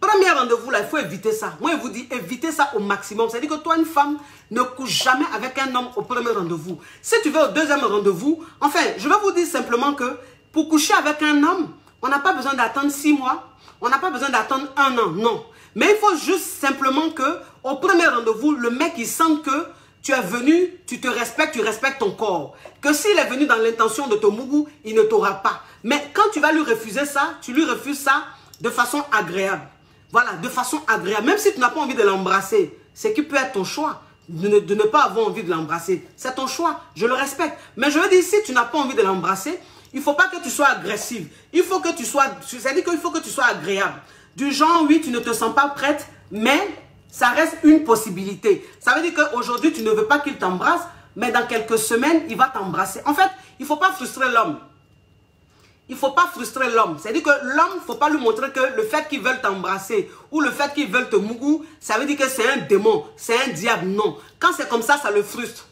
Premier rendez-vous, là, il faut éviter ça. Moi, je vous dis, évitez ça au maximum. C'est-à-dire que toi, une femme, ne couche jamais avec un homme au premier rendez-vous. Si tu vas au deuxième rendez-vous, enfin, je vais vous dire simplement que pour coucher avec un homme, on n'a pas besoin d'attendre 6 mois. On n'a pas besoin d'attendre 1 an, non. Mais il faut juste simplement que, au premier rendez-vous, le mec, il sente que tu es venu, tu te respectes, tu respectes ton corps. Que s'il est venu dans l'intention de te mougou, il ne t'aura pas. Mais quand tu vas lui refuser ça, tu lui refuses ça de façon agréable. Voilà, de façon agréable. Même si tu n'as pas envie de l'embrasser, c'est qui peut être ton choix de ne pas avoir envie de l'embrasser. C'est ton choix, je le respecte. Mais je veux dire, si tu n'as pas envie de l'embrasser, il ne faut pas que tu sois agressive. Il faut que tu sois, c'est-à-dire qu'il faut que tu sois agréable. Du genre, oui, tu ne te sens pas prête, mais ça reste une possibilité. Ça veut dire qu'aujourd'hui, tu ne veux pas qu'il t'embrasse, mais dans quelques semaines, il va t'embrasser. En fait, il ne faut pas frustrer l'homme. Il ne faut pas frustrer l'homme. C'est-à-dire que l'homme, il ne faut pas lui montrer que le fait qu'ils veulent t'embrasser ou le fait qu'ils veulent te mougou, ça veut dire que c'est un démon, c'est un diable. Non. Quand c'est comme ça le frustre.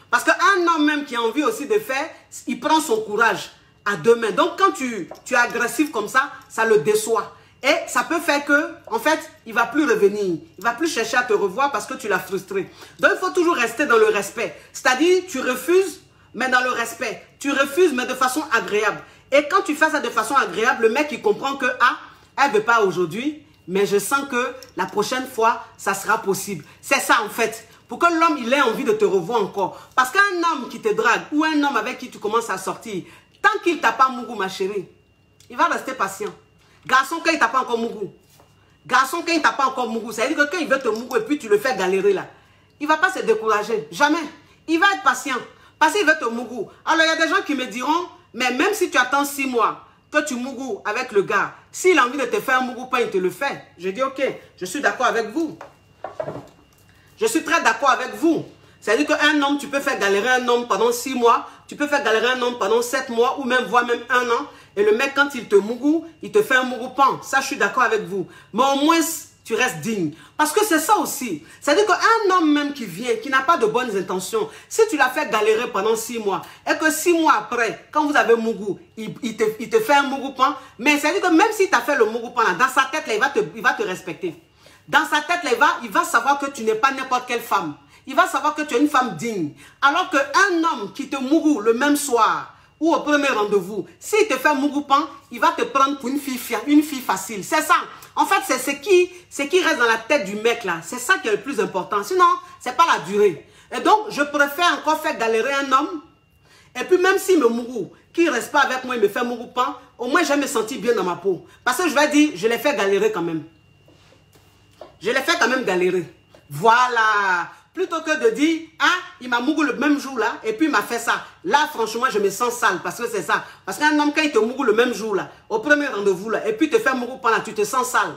Parce qu'un homme même qui a envie aussi de faire, il prend son courage à deux mains. Donc quand tu es agressif comme ça le déçoit. Et ça peut faire que, en fait, il ne va plus revenir. Il ne va plus chercher à te revoir parce que tu l'as frustré. Donc il faut toujours rester dans le respect. C'est-à-dire, tu refuses, mais dans le respect. Tu refuses, mais de façon agréable. Et quand tu fais ça de façon agréable, le mec, il comprend que, ah, elle ne veut pas aujourd'hui, mais je sens que la prochaine fois, ça sera possible. C'est ça, en fait. Pour que l'homme, il ait envie de te revoir encore. Parce qu'un homme qui te drague, ou un homme avec qui tu commences à sortir, tant qu'il t'a pas mougou, ma chérie, il va rester patient. Garçon, quand il t'a pas encore mougou. Garçon, quand il t'a pas encore mougou, ça veut dire que quand il veut te mougou et puis tu le fais galérer là, il va pas se décourager. Jamais. Il va être patient. Parce qu'il veut te mougou. Alors, il y a des gens qui me diront, mais même si tu attends 6 mois, que tu mougou avec le gars, s'il a envie de te faire un mougou pas, il te le fait. Je dis, ok, je suis d'accord avec vous. Je suis très d'accord avec vous. C'est-à-dire qu'un homme, tu peux faire galérer un homme pendant 6 mois, tu peux faire galérer un homme pendant 7 mois, ou même voire même 1 an. Et le mec, quand il te mougou, il te fait un mougou pan. Ça, je suis d'accord avec vous. Mais au moins, tu restes digne. Parce que c'est ça aussi. C'est-à-dire qu'un homme même qui vient, qui n'a pas de bonnes intentions, si tu l'as fait galérer pendant 6 mois, et que 6 mois après, quand vous avez mougou, il te fait un mougou pan, mais c'est-à-dire que même s'il t'a fait le mougou pan, là, dans sa tête, là, il va te respecter. Dans sa tête, là, il va savoir que tu n'es pas n'importe quelle femme. Il va savoir que tu es une femme digne. Alors qu'un homme qui te mougou le même soir, ou au premier rendez-vous, s'il te fait mougoupan, il va te prendre pour une fille facile. C'est ça. En fait, c'est ce qui reste dans la tête du mec là. C'est ça qui est le plus important. Sinon, c'est pas la durée. Et donc, je préfère encore faire galérer un homme. Et puis, même s'il me mougou, qu'il ne reste pas avec moi, il me fait mougoupan, au moins, je vais me sentir bien dans ma peau. Parce que je vais dire, je l'ai fait galérer quand même. Je l'ai fait quand même galérer. Voilà. Plutôt que de dire, ah, il m'a mougou le même jour là, et puis il m'a fait ça. Là, franchement, je me sens sale, parce que c'est ça. Parce qu'un homme, quand il te mougou le même jour là, au premier rendez-vous là, et puis il te fait mougou pendant, tu te sens sale.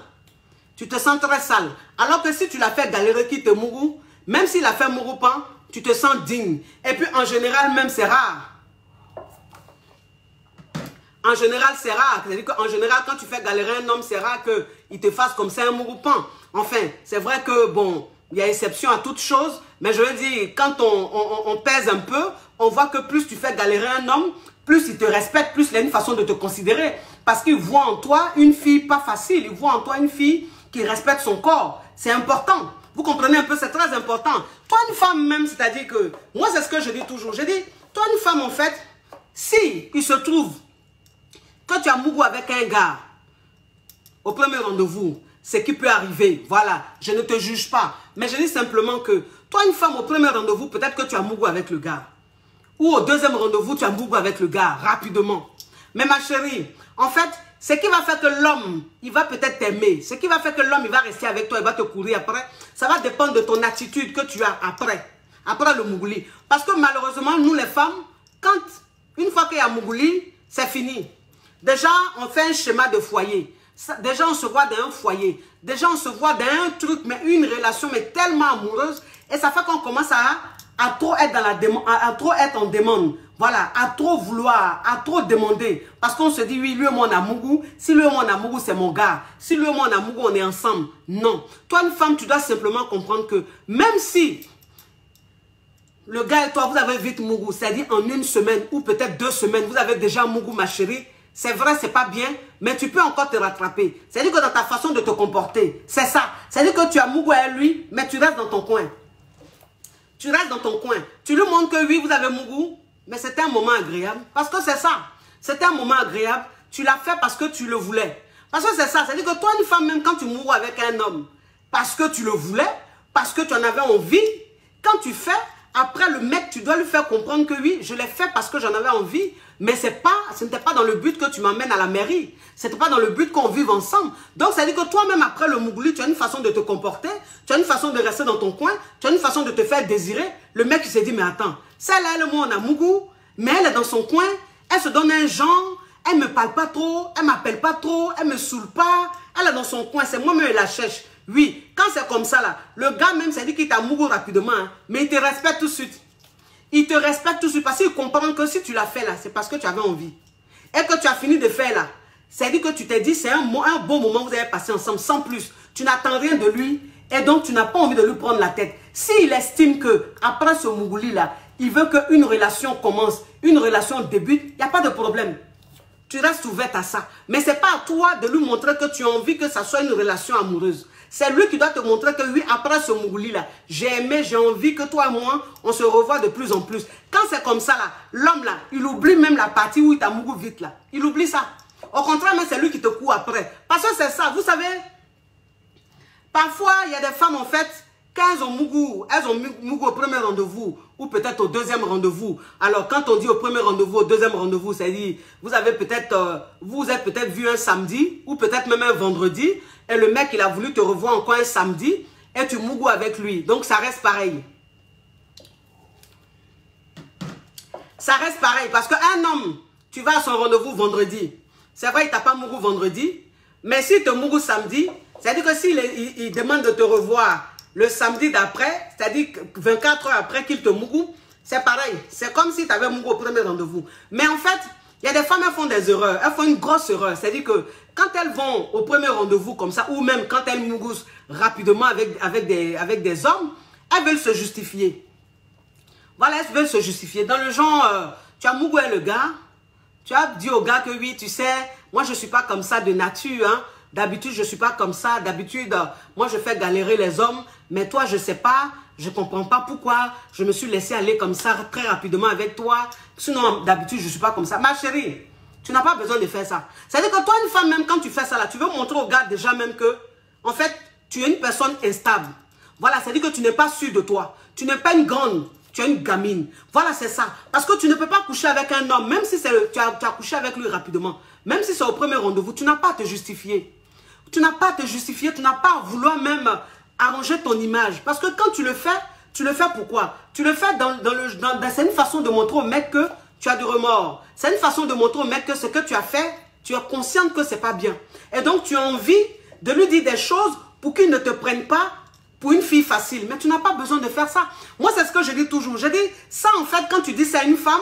Tu te sens très sale. Alors que si tu l'as fait galérer qui te mougou, même s'il a fait mougou pan, tu te sens digne. Et puis en général, même c'est rare. En général, c'est rare. C'est-à-dire qu'en général, quand tu fais galérer un homme, c'est rare qu'il te fasse comme ça un mougou pan. Enfin, c'est vrai que, bon, il y a exception à toute chose, mais je veux dire, quand on pèse un peu, on voit que plus tu fais galérer un homme, plus il te respecte, plus il a une façon de te considérer. Parce qu'il voit en toi une fille pas facile, il voit en toi une fille qui respecte son corps. C'est important. Vous comprenez un peu, c'est très important. Toi, une femme même, c'est-à-dire que, moi, c'est ce que je dis toujours. Je dis, toi, une femme, en fait, si il se trouve que tu as mougou avec un gars au premier rendez-vous, ce qui peut arriver, voilà, je ne te juge pas. Mais je dis simplement que, toi, une femme, au premier rendez-vous, peut-être que tu as mougou avec le gars. Ou au deuxième rendez-vous, tu as mougou avec le gars, rapidement. Mais ma chérie, en fait, ce qui va faire que l'homme, il va peut-être t'aimer. Ce qui va faire que l'homme, il va rester avec toi, il va te courir après. Ça va dépendre de ton attitude que tu as après le mougouli. Parce que malheureusement, nous les femmes, une fois qu'il y a mougouli, c'est fini. Déjà, on fait un schéma de foyer. Déjà, on se voit dans un foyer. Déjà, on se voit dans un truc, mais une relation, mais tellement amoureuse. Et ça fait qu'on commence à trop être dans la demande, à trop être en demande. Voilà, à trop vouloir, à trop demander. Parce qu'on se dit, oui, lui et moi, on a mougou. Si lui et moi, on a mougou, c'est mon gars. Si lui et moi, on a mougou, on est ensemble. Non. Toi, une femme, tu dois simplement comprendre que même si le gars et toi, vous avez vite mougou, c'est-à-dire en une semaine ou peut-être 2 semaines, vous avez déjà mougou, ma chérie. C'est vrai, c'est pas bien, mais tu peux encore te rattraper. C'est-à-dire que dans ta façon de te comporter, c'est ça. C'est-à-dire que tu as mougou à lui, mais tu restes dans ton coin. Tu restes dans ton coin. Tu lui montres que oui, vous avez mougou, mais c'était un moment agréable. Parce que c'est ça. C'était un moment agréable. Tu l'as fait parce que tu le voulais. Parce que c'est ça. C'est-à-dire que toi, une femme, même quand tu mourras avec un homme, parce que tu le voulais, parce que tu en avais envie, quand tu fais, après le mec, tu dois lui faire comprendre que oui, je l'ai fait parce que j'en avais envie, mais ce n'était pas dans le but que tu m'emmènes à la mairie. Ce n'était pas dans le but qu'on vive ensemble. Donc, ça veut dire que toi-même, après le mougouli, tu as une façon de te comporter, tu as une façon de rester dans ton coin, tu as une façon de te faire désirer. Le mec, il s'est dit, mais attends, celle-là, elle, moi, on a mougou, mais elle est dans son coin, elle se donne un genre, elle ne me parle pas trop, elle ne m'appelle pas trop, elle ne me saoule pas, Elle est dans son coin, c'est moi-même qui la cherche. Oui, quand c'est comme ça, là, le gars même, ça dit qu'il t'a mouru rapidement, hein, mais il te respecte tout de suite. Il te respecte tout de suite parce qu'il comprend que si tu l'as fait là, c'est parce que tu avais envie. Et que tu as fini de faire là, c'est-à-dire que tu t'es dit, c'est un bon moment que vous avez passé ensemble, sans plus. Tu n'attends rien de lui et donc tu n'as pas envie de lui prendre la tête. S'il estime que après ce Mougouli là, il veut qu'une relation commence, une relation débute, il n'y a pas de problème. Tu restes ouverte à ça. Mais ce n'est pas à toi de lui montrer que tu as envie que ça soit une relation amoureuse. C'est lui qui doit te montrer que oui, après ce Mougouli-là, j'ai aimé, j'ai envie que toi et moi, on se revoie de plus en plus. Quand c'est comme ça, là, l'homme, là, il oublie même la partie où il t'a mougou vite, là. Il oublie ça. Au contraire, mais c'est lui qui te court après. Parce que c'est ça, vous savez, parfois, il y a des femmes, en fait, quand elles ont mougou au premier rendez-vous, ou peut-être au deuxième rendez-vous. Alors, quand on dit au premier rendez-vous, au deuxième rendez-vous, c'est-à-dire, vous avez peut-être, vous êtes peut-être vu un samedi, ou peut-être même un vendredi, et le mec, il a voulu te revoir encore un samedi, et tu mougou avec lui. Donc, ça reste pareil. Ça reste pareil, parce qu'un homme, tu vas à son rendez-vous vendredi. C'est vrai, il t'a pas mougou vendredi, mais s'il te mougou samedi, c'est-à-dire que s'il demande de te revoir le samedi d'après, c'est-à-dire 24 heures après qu'il te mougou, c'est pareil. C'est comme si tu avais mougou au premier rendez-vous. Mais en fait, il y a des femmes, elles font des erreurs. Elles font une grosse erreur. C'est-à-dire que quand elles vont au premier rendez-vous comme ça, ou même quand elles mougoussent rapidement avec des hommes, elles veulent se justifier. Voilà, elles veulent se justifier. Dans le genre, tu as mougoué le gars, tu as dit au gars que oui, tu sais, moi je ne suis pas comme ça de nature, hein. D'habitude, je ne suis pas comme ça. D'habitude, moi, je fais galérer les hommes. Mais toi, je ne sais pas. Je ne comprends pas pourquoi je me suis laissé aller comme ça très rapidement avec toi. Sinon, d'habitude, je ne suis pas comme ça. Ma chérie, tu n'as pas besoin de faire ça. C'est-à-dire que toi, une femme, même quand tu fais ça, là, tu veux montrer au gars déjà même que, en fait, tu es une personne instable. Voilà, c'est-à-dire que tu n'es pas sûr de toi. Tu n'es pas une grande. Tu es une gamine. Voilà, c'est ça. Parce que tu ne peux pas coucher avec un homme, même si tu as couché avec lui rapidement. Même si c'est au premier rendez-vous, tu n'as pas à te justifier. Tu n'as pas à te justifier, tu n'as pas à vouloir même arranger ton image. Parce que quand tu le fais pourquoi? Tu le fais c'est une façon de montrer au mec que tu as du remords. C'est une façon de montrer au mec que ce que tu as fait, tu es consciente que ce n'est pas bien. Et donc tu as envie de lui dire des choses pour qu'il ne te prenne pas pour une fille facile. Mais tu n'as pas besoin de faire ça. Moi, c'est ce que je dis toujours. Je dis, ça en fait, quand tu dis ça à une femme,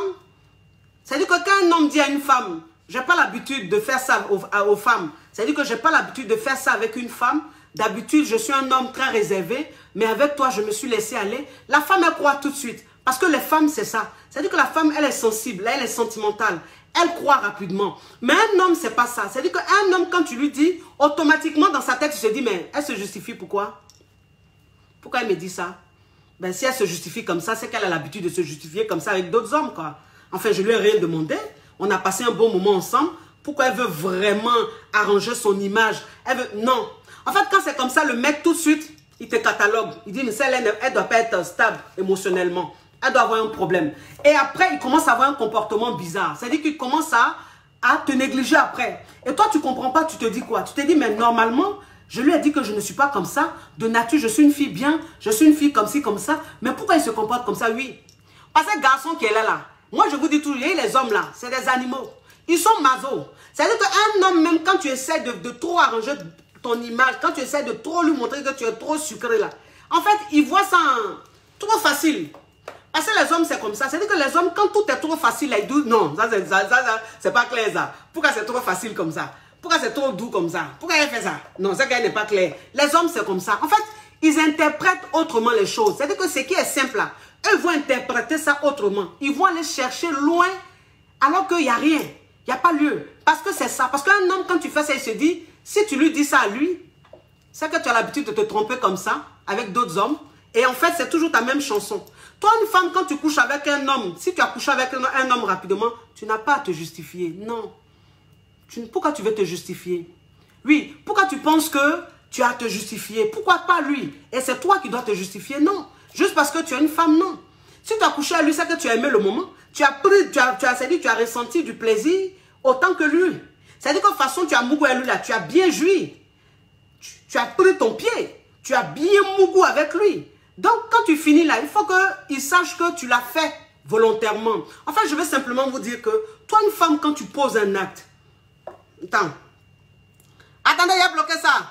c'est-à-dire que quand un homme dit à une femme, je n'ai pas l'habitude de faire ça aux femmes. C'est-à-dire que je n'ai pas l'habitude de faire ça avec une femme. D'habitude, je suis un homme très réservé. Mais avec toi, je me suis laissé aller. La femme, elle croit tout de suite. Parce que les femmes, c'est ça. C'est-à-dire que la femme, elle est sensible. Elle est sentimentale. Elle croit rapidement. Mais un homme, c'est pas ça. C'est-à-dire qu'un homme, quand tu lui dis, automatiquement, dans sa tête, il se dit, mais elle se justifie pourquoi? Pourquoi elle me dit ça? Ben, si elle se justifie comme ça, c'est qu'elle a l'habitude de se justifier comme ça avec d'autres hommes, quoi. Enfin, je lui ai rien demandé. On a passé un bon moment ensemble. Pourquoi elle veut vraiment arranger son image? Elle veut... Non. En fait, quand c'est comme ça, le mec, tout de suite, il te catalogue. Il dit, mais celle-là, elle ne doit pas être stable émotionnellement. Elle doit avoir un problème. Et après, il commence à avoir un comportement bizarre. C'est-à-dire qu'il commence à te négliger après. Et toi, tu ne comprends pas, tu te dis quoi? Tu te dis, mais normalement, je lui ai dit que je ne suis pas comme ça. De nature, je suis une fille bien. Je suis une fille comme ci, comme ça. Mais pourquoi il se comporte comme ça? Oui. Parce que ce garçon qui est là, moi, je vous dis toujours, les hommes là, c'est des animaux. Ils sont masos. C'est-à-dire qu'un homme, même quand tu essaies de trop arranger ton image, quand tu essaies de trop lui montrer que tu es trop sucré là, en fait, il voit ça trop facile. Parce que les hommes, c'est comme ça. C'est-à-dire que les hommes, quand tout est trop facile, là, ils disent non, ça c'est pas clair ça. Pourquoi c'est trop facile comme ça? Pourquoi c'est trop doux comme ça? Pourquoi elle fait ça? Non, ça n'est pas clair. Les hommes, c'est comme ça. En fait, ils interprètent autrement les choses. C'est-à-dire que ce qui est simple là, eux vont interpréter ça autrement. Ils vont aller chercher loin alors qu'il n'y a rien. Il n'y a pas lieu. Parce que c'est ça. Parce qu'un homme, quand tu fais ça, il se dit, si tu lui dis ça à lui, c'est que tu as l'habitude de te tromper comme ça avec d'autres hommes. Et en fait, c'est toujours ta même chanson. Toi, une femme, quand tu couches avec un homme, si tu as couché avec un homme rapidement, tu n'as pas à te justifier. Non. Pourquoi tu veux te justifier? Oui. Pourquoi tu penses que tu as à te justifier? Pourquoi pas lui? Et c'est toi qui dois te justifier? Non. Juste parce que tu es une femme, non. Si tu as couché à lui, c'est que tu as aimé le moment. Tu as ressenti du plaisir autant que lui. C'est-à-dire que de toute façon, tu as mougou à lui là, tu as bien joui. Tu as pris ton pied. Tu as bien mougou avec lui. Donc, quand tu finis là, il faut qu'il sache que tu l'as fait volontairement. Enfin, je vais simplement vous dire que toi, une femme, quand tu poses un acte, attends, Attendez, il a bloqué ça.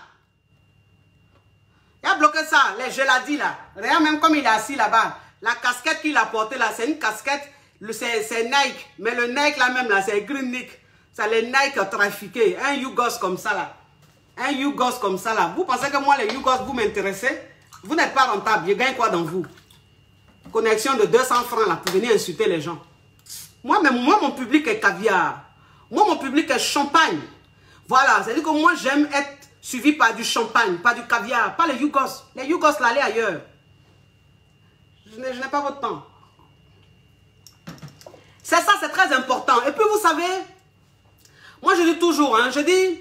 Il a bloqué ça, les geladies là. Regarde même comme il est assis là-bas. La casquette qu'il a portée là, c'est une casquette, c'est Nike. Mais le Nike là même là, c'est Green Nike. C'est les Nike trafiqués. Un Yougos comme ça là. Un Yougos comme ça là. Vous pensez que moi les Yougos vous m'intéressez? Vous n'êtes pas rentable. Je gagne quoi dans vous? Connexion de 200 francs là pour venir insulter les gens. Moi mon public est caviar. Moi mon public est champagne. Voilà, c'est-à-dire que moi j'aime être suivi par du champagne, pas du caviar, pas les Yougos. Les Yougos là, allez ailleurs. Je n'ai pas votre temps. C'est ça, c'est très important. Et puis vous savez, moi je dis toujours, hein, je dis,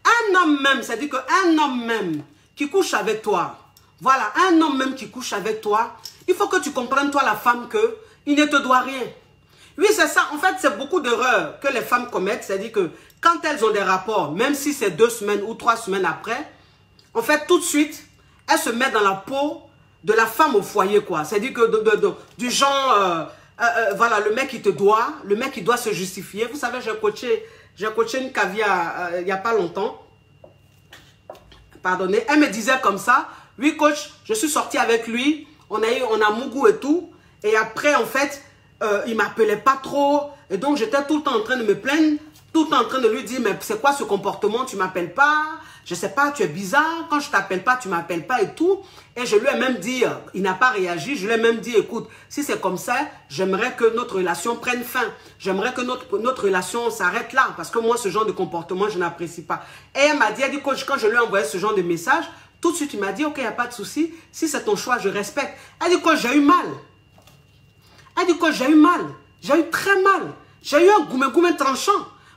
un homme même, c'est-à-dire qu'un homme même qui couche avec toi, voilà, un homme même qui couche avec toi, il faut que tu comprennes, toi la femme, que il ne te doit rien. Oui, c'est ça. En fait, c'est beaucoup d'erreurs que les femmes commettent. C'est-à-dire que quand elles ont des rapports, même si c'est 2 semaines ou 3 semaines après, en fait, tout de suite, elles se mettent dans la peau de la femme au foyer, quoi. C'est-à-dire que du genre, voilà, le mec, il te doit, le mec, il doit se justifier. Vous savez, j'ai coaché une caviar il n'y a pas longtemps. Pardonnez. Elle me disait comme ça, oui, coach, je suis sortie avec lui, on a Mougou et tout. Et après, en fait, il ne m'appelait pas trop. Et donc, j'étais tout le temps en train de me plaindre, tout le temps en train de lui dire, mais c'est quoi ce comportement, tu ne m'appelles pas, je ne sais pas, tu es bizarre, quand je ne t'appelle pas, tu ne m'appelles pas et tout. Et je lui ai même dit, il n'a pas réagi, je lui ai même dit, écoute, si c'est comme ça, j'aimerais que notre relation prenne fin. J'aimerais que notre relation s'arrête là, parce que moi, ce genre de comportement, je n'apprécie pas. Et elle m'a dit, coach, quand je lui ai envoyé ce genre de message, tout de suite, il m'a dit, ok, il n'y a pas de souci, si c'est ton choix, je respecte. Elle dit, coach, j'ai eu mal. Elle dit, coach, j'ai eu mal. J'ai eu très mal. J'ai eu un goumé tranchant.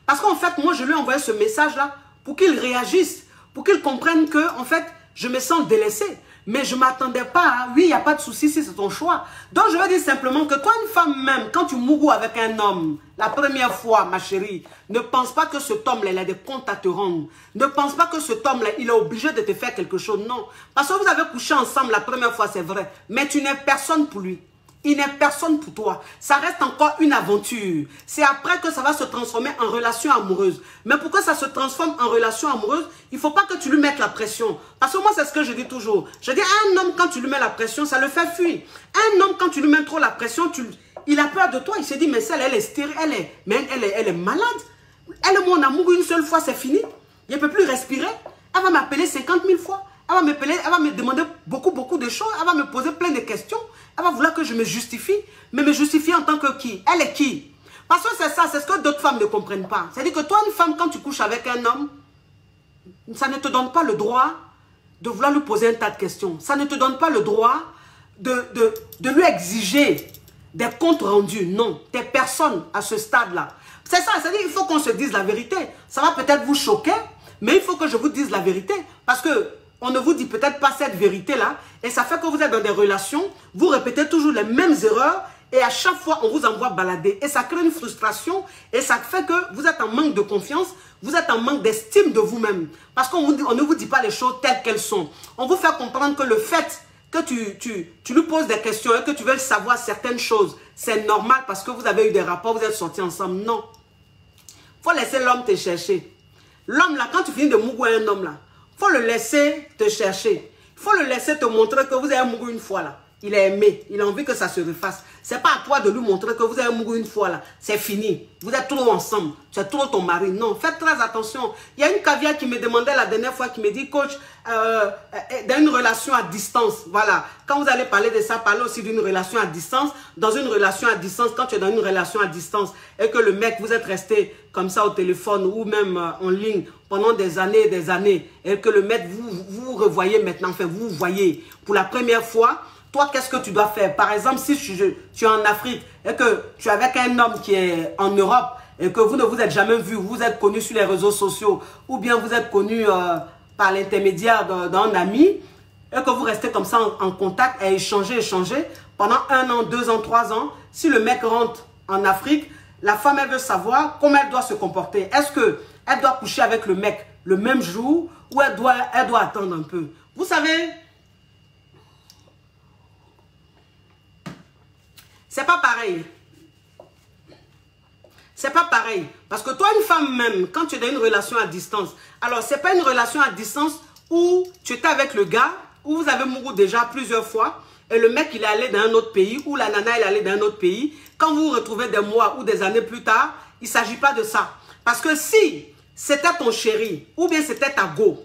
Parce qu'en fait, moi, je lui ai envoyé ce message-là pour qu'il réagisse, pour qu'il comprenne que, en fait, je me sens délaissée. Mais je ne m'attendais pas à, oui, il n'y a pas de souci si c'est ton choix. Donc, je veux dire simplement que toi, une femme même, quand tu mourras avec un homme, la première fois, ma chérie, ne pense pas que cet homme-là, il a des comptes à te rendre. Ne pense pas que cet homme-là, il est obligé de te faire quelque chose. Non. Parce que vous avez couché ensemble la première fois, c'est vrai. Mais tu n'es personne pour lui. Il n'est personne pour toi. Ça reste encore une aventure. C'est après que ça va se transformer en relation amoureuse. Mais pour que ça se transforme en relation amoureuse, il ne faut pas que tu lui mettes la pression. Parce que moi, c'est ce que je dis toujours. Je dis, un homme, quand tu lui mets la pression, ça le fait fuir. Un homme, quand tu lui mets trop la pression, il a peur de toi. Il se dit, mais celle, elle est stérile, elle est malade. Elle et mon amour, une seule fois, c'est fini. Il ne peut plus respirer. Elle va m'appeler 50 000 fois. Elle va m'appeler, elle va me demander beaucoup de choses. Elle va me poser plein de questions. Elle va vouloir que je me justifie. Mais me justifier en tant que qui? Elle est qui? Parce que c'est ça, c'est ce que d'autres femmes ne comprennent pas. C'est-à-dire que toi, une femme, quand tu couches avec un homme, ça ne te donne pas le droit de vouloir lui poser un tas de questions. Ça ne te donne pas le droit de lui exiger des comptes rendus. Non, t'es personne à ce stade-là. C'est ça, c'est-à-dire qu'il faut qu'on se dise la vérité. Ça va peut-être vous choquer, mais il faut que je vous dise la vérité. Parce que on ne vous dit peut-être pas cette vérité-là. Et ça fait que vous êtes dans des relations, vous répétez toujours les mêmes erreurs. Et à chaque fois, on vous envoie balader. Et ça crée une frustration. Et ça fait que vous êtes en manque de confiance. Vous êtes en manque d'estime de vous-même. Parce qu'on ne vous dit pas les choses telles qu'elles sont. On vous fait comprendre que le fait que tu lui poses des questions et que tu veux savoir certaines choses, c'est normal parce que vous avez eu des rapports, vous êtes sortis ensemble. Non. Il faut laisser l'homme te chercher. L'homme là, quand tu finis de mouiller un homme là, il faut le laisser te chercher. Il faut le laisser te montrer que vous avez mouru une fois là. Il est aimé. Il a envie que ça se refasse. Ce n'est pas à toi de lui montrer que vous avez mouru une fois là. C'est fini. Vous êtes trop ensemble. C'est trop ton mari. Non, faites très attention. Il y a une caviar qui me demandait la dernière fois, qui me dit, coach, dans une relation à distance, voilà. Quand vous allez parler de ça, parlez aussi d'une relation à distance. Dans une relation à distance, quand tu es dans une relation à distance et que le mec, vous êtes resté comme ça au téléphone ou même en ligne pendant des années et que le mec, vous revoyez maintenant, enfin, vous voyez pour la première fois. Toi, qu'est-ce que tu dois faire? Par exemple, si tu es en Afrique et que tu es avec un homme qui est en Europe et que vous ne vous êtes jamais vu, vous êtes connu sur les réseaux sociaux ou bien vous êtes connu par l'intermédiaire d'un ami et que vous restez comme ça en contact et échanger pendant 1 an, 2 ans, 3 ans, si le mec rentre en Afrique, la femme, elle veut savoir comment elle doit se comporter. Est-ce qu'elle doit coucher avec le mec le même jour ou elle doit attendre un peu? Vous savez, c'est pas pareil. C'est pas pareil. Parce que toi, une femme même, quand tu es dans une relation à distance, alors c'est pas une relation à distance où tu étais avec le gars, où vous avez mouru déjà plusieurs fois, et le mec il est allé dans un autre pays, ou la nana elle est allée dans un autre pays. Quand vous vous retrouvez des mois ou des années plus tard, il ne s'agit pas de ça. Parce que si c'était ton chéri, ou bien c'était ta go,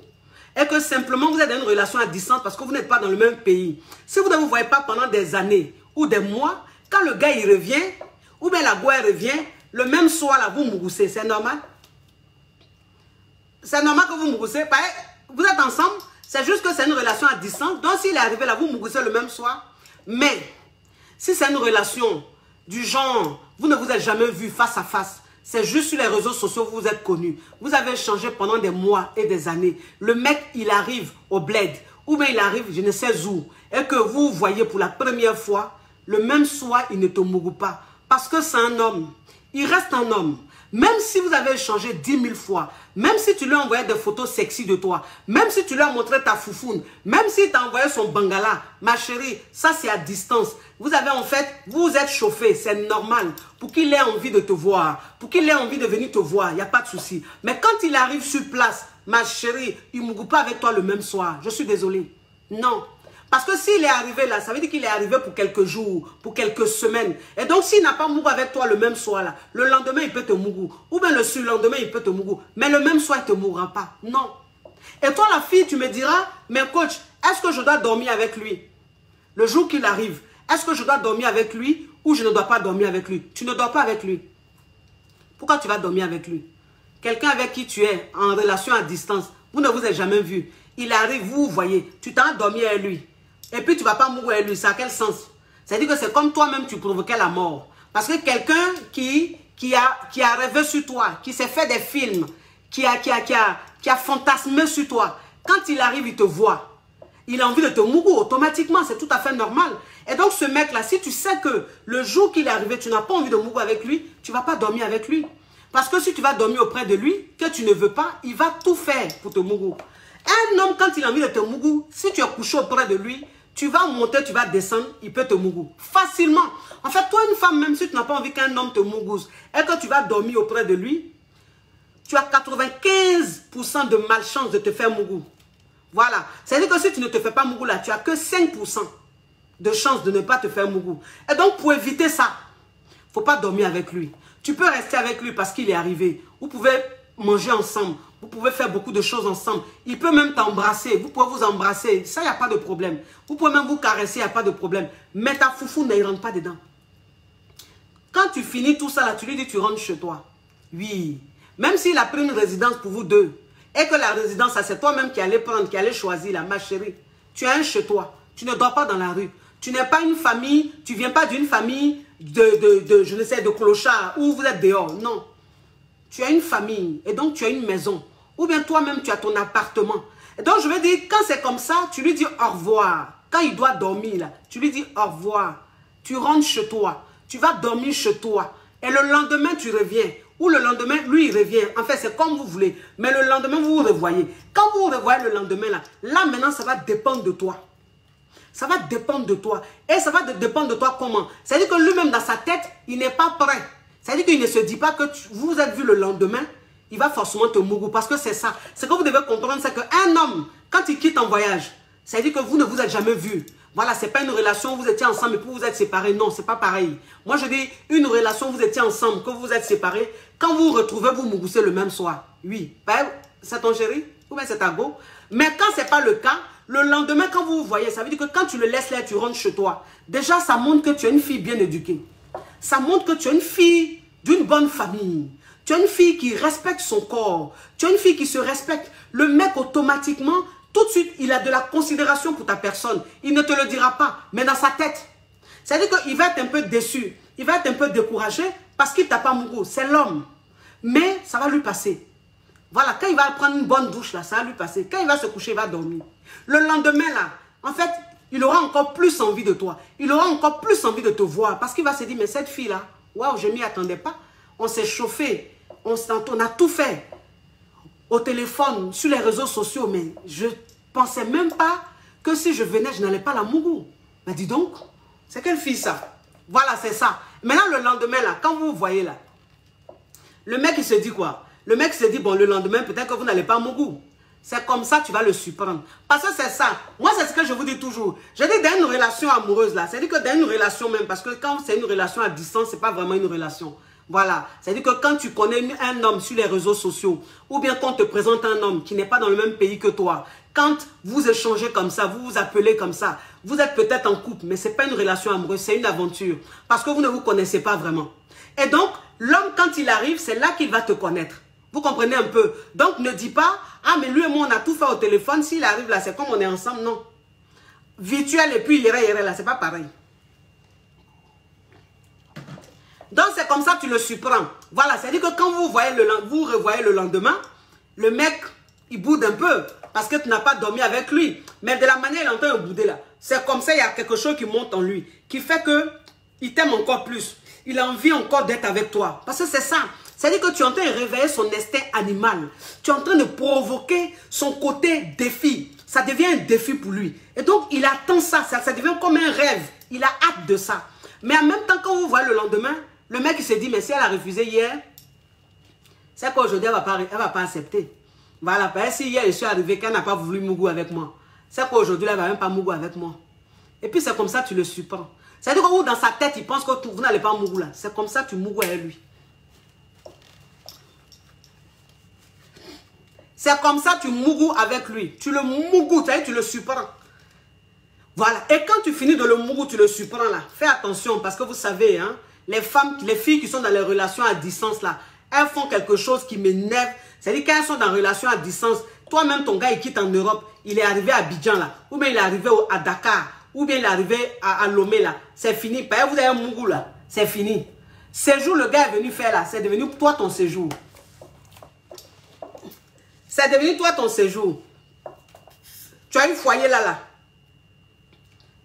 et que simplement vous êtes dans une relation à distance parce que vous n'êtes pas dans le même pays, si vous ne vous voyez pas pendant des années ou des mois, quand le gars il revient, ou bien la go elle revient, le même soir là vous mourroussez, c'est normal? C'est normal que vous mourroussez. Vous êtes ensemble, c'est juste que c'est une relation à distance, donc s'il est arrivé là, vous mourroussez le même soir. Mais, si c'est une relation du genre, vous ne vous êtes jamais vu face à face, c'est juste sur les réseaux sociaux que vous êtes connus. Vous avez échangé pendant des mois et des années. Le mec, il arrive au bled, ou bien il arrive je ne sais où, et que vous voyez pour la première fois, le même soir, il ne te mourou pas. Parce que c'est un homme. Il reste un homme. Même si vous avez échangé 10 000 fois, même si tu lui as envoyé des photos sexy de toi, même si tu lui as montré ta foufoune, même si tu as envoyé son bangala, ma chérie, ça c'est à distance. Vous avez en fait, vous êtes chauffé, c'est normal. Pour qu'il ait envie de te voir, pour qu'il ait envie de venir te voir, il n'y a pas de souci. Mais quand il arrive sur place, ma chérie, il ne mourra pas avec toi le même soir. Je suis désolée. Non. Parce que s'il est arrivé là, ça veut dire qu'il est arrivé pour quelques jours, pour quelques semaines. Et donc, s'il n'a pas mouru avec toi le même soir là, le lendemain, il peut te mouru. Ou bien le surlendemain, il peut te mouru. Mais le même soir, il ne te mourra pas. Non. Et toi, la fille, tu me diras, mais coach, est-ce que je dois dormir avec lui? Le jour qu'il arrive, est-ce que je dois dormir avec lui ou je ne dois pas dormir avec lui? Tu ne dors pas avec lui. Pourquoi tu vas dormir avec lui? Quelqu'un avec qui tu es en relation à distance, vous ne vous êtes jamais vu. Il arrive, vous voyez, tu t'en dormi avec lui. Et puis tu ne vas pas mourir avec lui, ça a quel sens? C'est-à-dire que c'est comme toi-même tu provoquais la mort. Parce que quelqu'un qui a rêvé sur toi, qui s'est fait des films, qui a fantasmé sur toi, quand il arrive, il te voit. Il a envie de te mourir automatiquement, c'est tout à fait normal. Et donc ce mec-là, si tu sais que le jour qu'il est arrivé, tu n'as pas envie de mourir avec lui, tu ne vas pas dormir avec lui. Parce que si tu vas dormir auprès de lui, que tu ne veux pas, il va tout faire pour te mourir. Un homme, quand il a envie de te mourir, si tu es couché auprès de lui, tu vas monter, tu vas descendre, il peut te mourir. Facilement. En fait, toi, une femme, même si tu n'as pas envie qu'un homme te mougouse et que tu vas dormir auprès de lui, tu as 95% de malchance de te faire mourir. Voilà. C'est-à-dire que si tu ne te fais pas mourir là, tu as que 5% de chance de ne pas te faire mourir. Et donc, pour éviter ça, il ne faut pas dormir avec lui. Tu peux rester avec lui parce qu'il est arrivé. Vous pouvez manger ensemble. Vous pouvez faire beaucoup de choses ensemble. Il peut même t'embrasser. Vous pouvez vous embrasser. Ça, il n'y a pas de problème. Vous pouvez même vous caresser, il n'y a pas de problème. Mais ta foufou ne rentre pas dedans. Quand tu finis tout ça, là, tu lui dis tu rentres chez toi. Oui. Même s'il a pris une résidence pour vous deux, et que la résidence, c'est toi-même qui allais prendre, qui allais choisir, là, ma chérie. Tu as un chez toi. Tu ne dors pas dans la rue. Tu n'es pas une famille, tu ne viens pas d'une famille je ne sais, de clochards, où vous êtes dehors. Non. Tu as une famille, et donc tu as une maison. Ou bien toi-même, tu as ton appartement. Et donc, je veux dire, quand c'est comme ça, tu lui dis au revoir. Quand il doit dormir, là, tu lui dis au revoir. Tu rentres chez toi. Tu vas dormir chez toi. Et le lendemain, tu reviens. Ou le lendemain, lui, il revient. En fait, c'est comme vous voulez. Mais le lendemain, vous vous revoyez. Quand vous vous revoyez le lendemain, là maintenant, ça va dépendre de toi. Ça va dépendre de toi. Et ça va dépendre de toi comment? C'est-à-dire que lui-même, dans sa tête, il n'est pas prêt. C'est-à-dire qu'il ne se dit pas que vous vous êtes vu le lendemain, il va forcément te mourir. Parce que c'est ça. Ce que vous devez comprendre, c'est qu'un homme, quand il quitte en voyage, c'est-à-dire que vous ne vous êtes jamais vu. Voilà, ce n'est pas une relation, vous étiez ensemble et puis vous êtes séparés. Non, ce n'est pas pareil. Moi, je dis une relation, vous étiez ensemble, que vous êtes séparés. Quand vous vous retrouvez, vous mourrissez le même soir. Oui. Ben, c'est ton chéri ou bien c'est ta go. Mais quand ce n'est pas le cas, le lendemain, quand vous vous voyez, ça veut dire que quand tu le laisses là, tu rentres chez toi. Déjà, ça montre que tu es une fille bien éduquée. Ça montre que tu es une fille d'une bonne famille. Tu es une fille qui respecte son corps. Tu es une fille qui se respecte. Le mec, automatiquement, tout de suite, il a de la considération pour ta personne. Il ne te le dira pas, mais dans sa tête. C'est-à-dire qu'il va être un peu déçu. Il va être un peu découragé parce qu'il ne t'a pas mouru. C'est l'homme. Mais ça va lui passer. Voilà, quand il va prendre une bonne douche, là, ça va lui passer. Quand il va se coucher, il va dormir. Le lendemain, là, en fait, il aura encore plus envie de toi. Il aura encore plus envie de te voir. Parce qu'il va se dire, mais cette fille-là, waouh, je ne m'y attendais pas. On s'est chauffé. On a tout fait. Au téléphone, sur les réseaux sociaux. Mais je ne pensais même pas que si je venais, je n'allais pas la mourir. Mais dis donc, c'est quelle fille ça? Voilà, c'est ça. Maintenant, le lendemain, là, quand vous voyez là, Le mec, il se dit quoi? Le mec se dit, bon, le lendemain, peut-être que vous n'allez pas Mougou. C'est comme ça, tu vas le surprendre. Parce que c'est ça. Moi, c'est ce que je vous dis toujours. Je dis dans une relation amoureuse, là. C'est-à-dire que dans une relation même, parce que quand c'est une relation à distance, c'est pas vraiment une relation. Voilà. C'est-à-dire que quand tu connais un homme sur les réseaux sociaux, ou bien qu'on te présente un homme qui n'est pas dans le même pays que toi, quand vous échangez comme ça, vous vous appelez comme ça, vous êtes peut-être en couple, mais ce n'est pas une relation amoureuse, c'est une aventure. Parce que vous ne vous connaissez pas vraiment. Et donc, l'homme, quand il arrive, c'est là qu'il va te connaître. Vous comprenez un peu? Donc, ne dis pas, ah, mais lui et moi, on a tout fait au téléphone. S'il arrive là, c'est comme on est ensemble. Non. Virtuel et puis il irait là, c'est pas pareil. Donc, c'est comme ça que tu le surprends. Voilà, c'est-à-dire que quand vous revoyez le lendemain, le mec, il boude un peu parce que tu n'as pas dormi avec lui. Mais de la manière il entend bouder là, c'est comme ça, il y a quelque chose qui monte en lui, qui fait que il t'aime encore plus. Il a envie encore d'être avec toi. Parce que c'est ça. C'est-à-dire que tu es en train de réveiller son instinct animal. Tu es en train de provoquer son côté défi. Ça devient un défi pour lui. Et donc, il attend ça. Ça devient comme un rêve. Il a hâte de ça. Mais en même temps, quand vous voyez le lendemain, le mec il se dit, mais si elle a refusé hier, c'est qu'aujourd'hui, elle ne va pas accepter. Voilà. Parce que si hier, je suis arrivé, qu'elle n'a pas voulu mougou avec moi, c'est qu'aujourd'hui, elle ne va même pas mougou avec moi. Et puis, c'est comme ça que tu le surprends. C'est-à-dire que dans sa tête, il pense que vous n'allez pas mougou là. C'est comme ça que tu mougou avec lui. C'est comme ça que tu mougou avec lui. Tu le mougou, tu le surprends. Voilà. Et quand tu finis de le mougou, tu le surprends là. Fais attention parce que vous savez, hein, les filles qui sont dans les relations à distance là, elles font quelque chose qui m'énerve. C'est-à-dire qu'elles sont dans une relation à distance. Toi-même, ton gars, il quitte en Europe. Il est arrivé à Abidjan là. Ou bien il est arrivé à Dakar. Ou bien il est arrivé à Lomé là. C'est fini. Vous avez un mougou là. C'est fini. Séjour, le gars est venu faire là. C'est devenu toi ton séjour. C'est devenu toi ton séjour. Tu as un foyer là.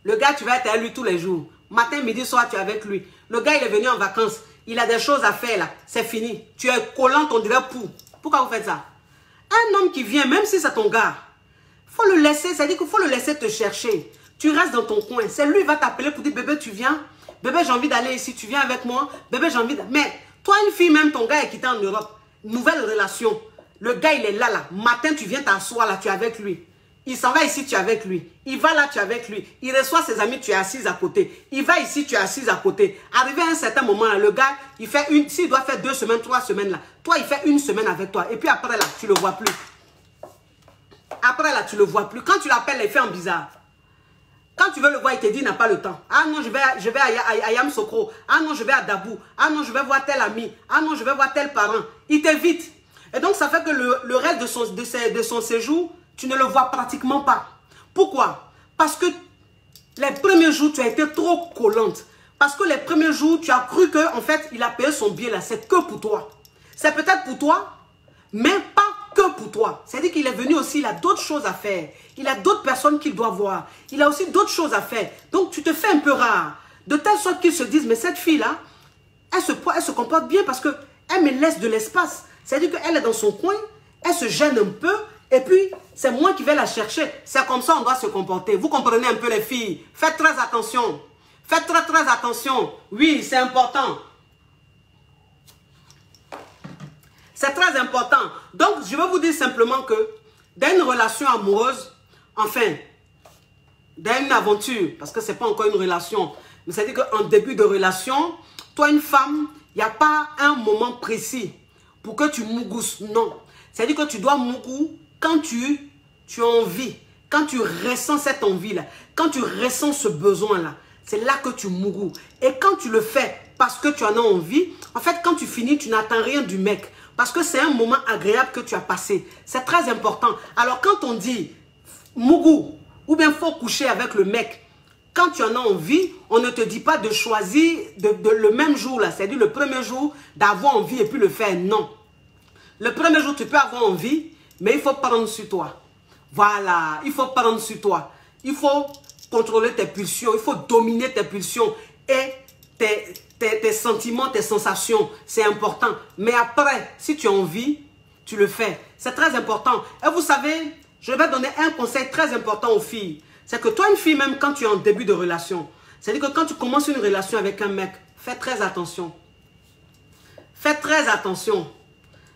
Le gars, tu vas être avec lui tous les jours. Matin, midi, soir, tu es avec lui. Le gars, il est venu en vacances. Il a des choses à faire là. C'est fini. Tu es collant, on dirait pou. Pourquoi vous faites ça? Un homme qui vient, même si c'est ton gars, il faut le laisser. C'est-à-dire qu'il faut le laisser te chercher. Tu restes dans ton coin. C'est lui qui va t'appeler pour dire, bébé, tu viens? Bébé, j'ai envie d'aller ici. Tu viens avec moi? Bébé, j'ai envie d'aller. Mais toi, une fille, même ton gars est quitté en Europe. Nouvelle relation. Le gars, il est là. Matin, tu viens t'asseoir là, tu es avec lui. Il s'en va ici, tu es avec lui. Il va là, tu es avec lui. Il reçoit ses amis, tu es assise à côté. Il va ici, tu es assise à côté. Arrivé à un certain moment, là, le gars, il fait s'il doit faire 2 semaines, 3 semaines là, toi, il fait 1 semaine avec toi. Et puis après là, tu ne le vois plus. Après là, tu ne le vois plus. Quand tu l'appelles, il fait en bizarre. Quand tu veux le voir, il te dit, il n'a pas le temps. Ah non, je vais à Yamsokro. Ah non, je vais à Dabou. Ah non, je vais voir tel ami. Ah non, je vais voir tel parent. Il t'évite. Et donc, ça fait que le reste de son séjour, tu ne le vois pratiquement pas. Pourquoi? Parce que les premiers jours, tu as été trop collante. Parce que les premiers jours, tu as cru que, en fait, il a payé son billet là. C'est que pour toi. C'est peut-être pour toi, mais pas que pour toi. C'est-à-dire qu'il est venu aussi, il a d'autres choses à faire. Il a d'autres personnes qu'il doit voir. Il a aussi d'autres choses à faire. Donc, tu te fais un peu rare. De telle sorte qu'ils se disent, mais cette fille-là, elle se comporte bien parce qu'elle me laisse de l'espace. C'est-à-dire qu'elle est dans son coin, elle se gêne un peu, et puis c'est moi qui vais la chercher. C'est comme ça qu'on doit se comporter. Vous comprenez un peu les filles? Faites très attention. Faites très attention. Oui, c'est important. C'est très important. Donc, je vais vous dire simplement que dans une relation amoureuse, enfin, dans une aventure, parce que ce n'est pas encore une relation, mais c'est-à-dire qu'en début de relation, toi, une femme, il n'y a pas un moment précis pour que tu mougousses. Non. C'est-à-dire que tu dois mougou quand tu as envie, quand tu ressens cette envie-là, quand tu ressens ce besoin-là. C'est là que tu mougou. Et quand tu le fais parce que tu en as envie, en fait, quand tu finis, tu n'attends rien du mec. Parce que c'est un moment agréable que tu as passé. C'est très important. Alors, quand on dit mougou, ou bien faut coucher avec le mec, quand tu en as envie, on ne te dit pas de choisir le même jour là. C'est-à-dire le premier jour d'avoir envie et puis le faire. Non. Le premier jour, tu peux avoir envie, mais il faut prendre sur toi. Voilà, il faut prendre sur toi. Il faut contrôler tes pulsions, il faut dominer tes pulsions et tes sentiments, tes sensations. C'est important. Mais après, si tu as envie, tu le fais. C'est très important. Et vous savez, je vais donner un conseil très important aux filles. C'est que toi, une fille, même quand tu es en début de relation, c'est-à-dire que quand tu commences une relation avec un mec, fais très attention. Fais très attention.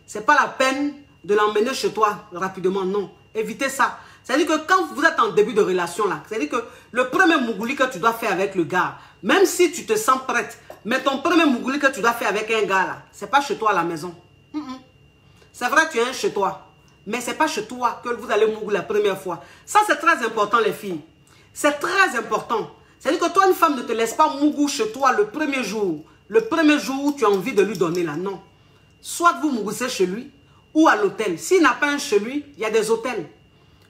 Ce n'est pas la peine de l'emmener chez toi rapidement, non. Évitez ça. C'est-à-dire que quand vous êtes en début de relation, là, c'est-à-dire que le premier mougouli que tu dois faire avec le gars, même si tu te sens prête, mais ton premier mougouli que tu dois faire avec un gars, là, ce n'est pas chez toi à la maison. C'est vrai, tu es un chez toi, mais ce n'est pas chez toi que vous allez mougou la première fois. Ça, c'est très important, les filles. C'est très important. C'est-à-dire que toi, une femme ne te laisse pas mougou chez toi le premier jour. Le premier jour où tu as envie de lui donner là, non. Soit vous mougoussez chez lui ou à l'hôtel. S'il n'a pas un chez lui, il y a des hôtels.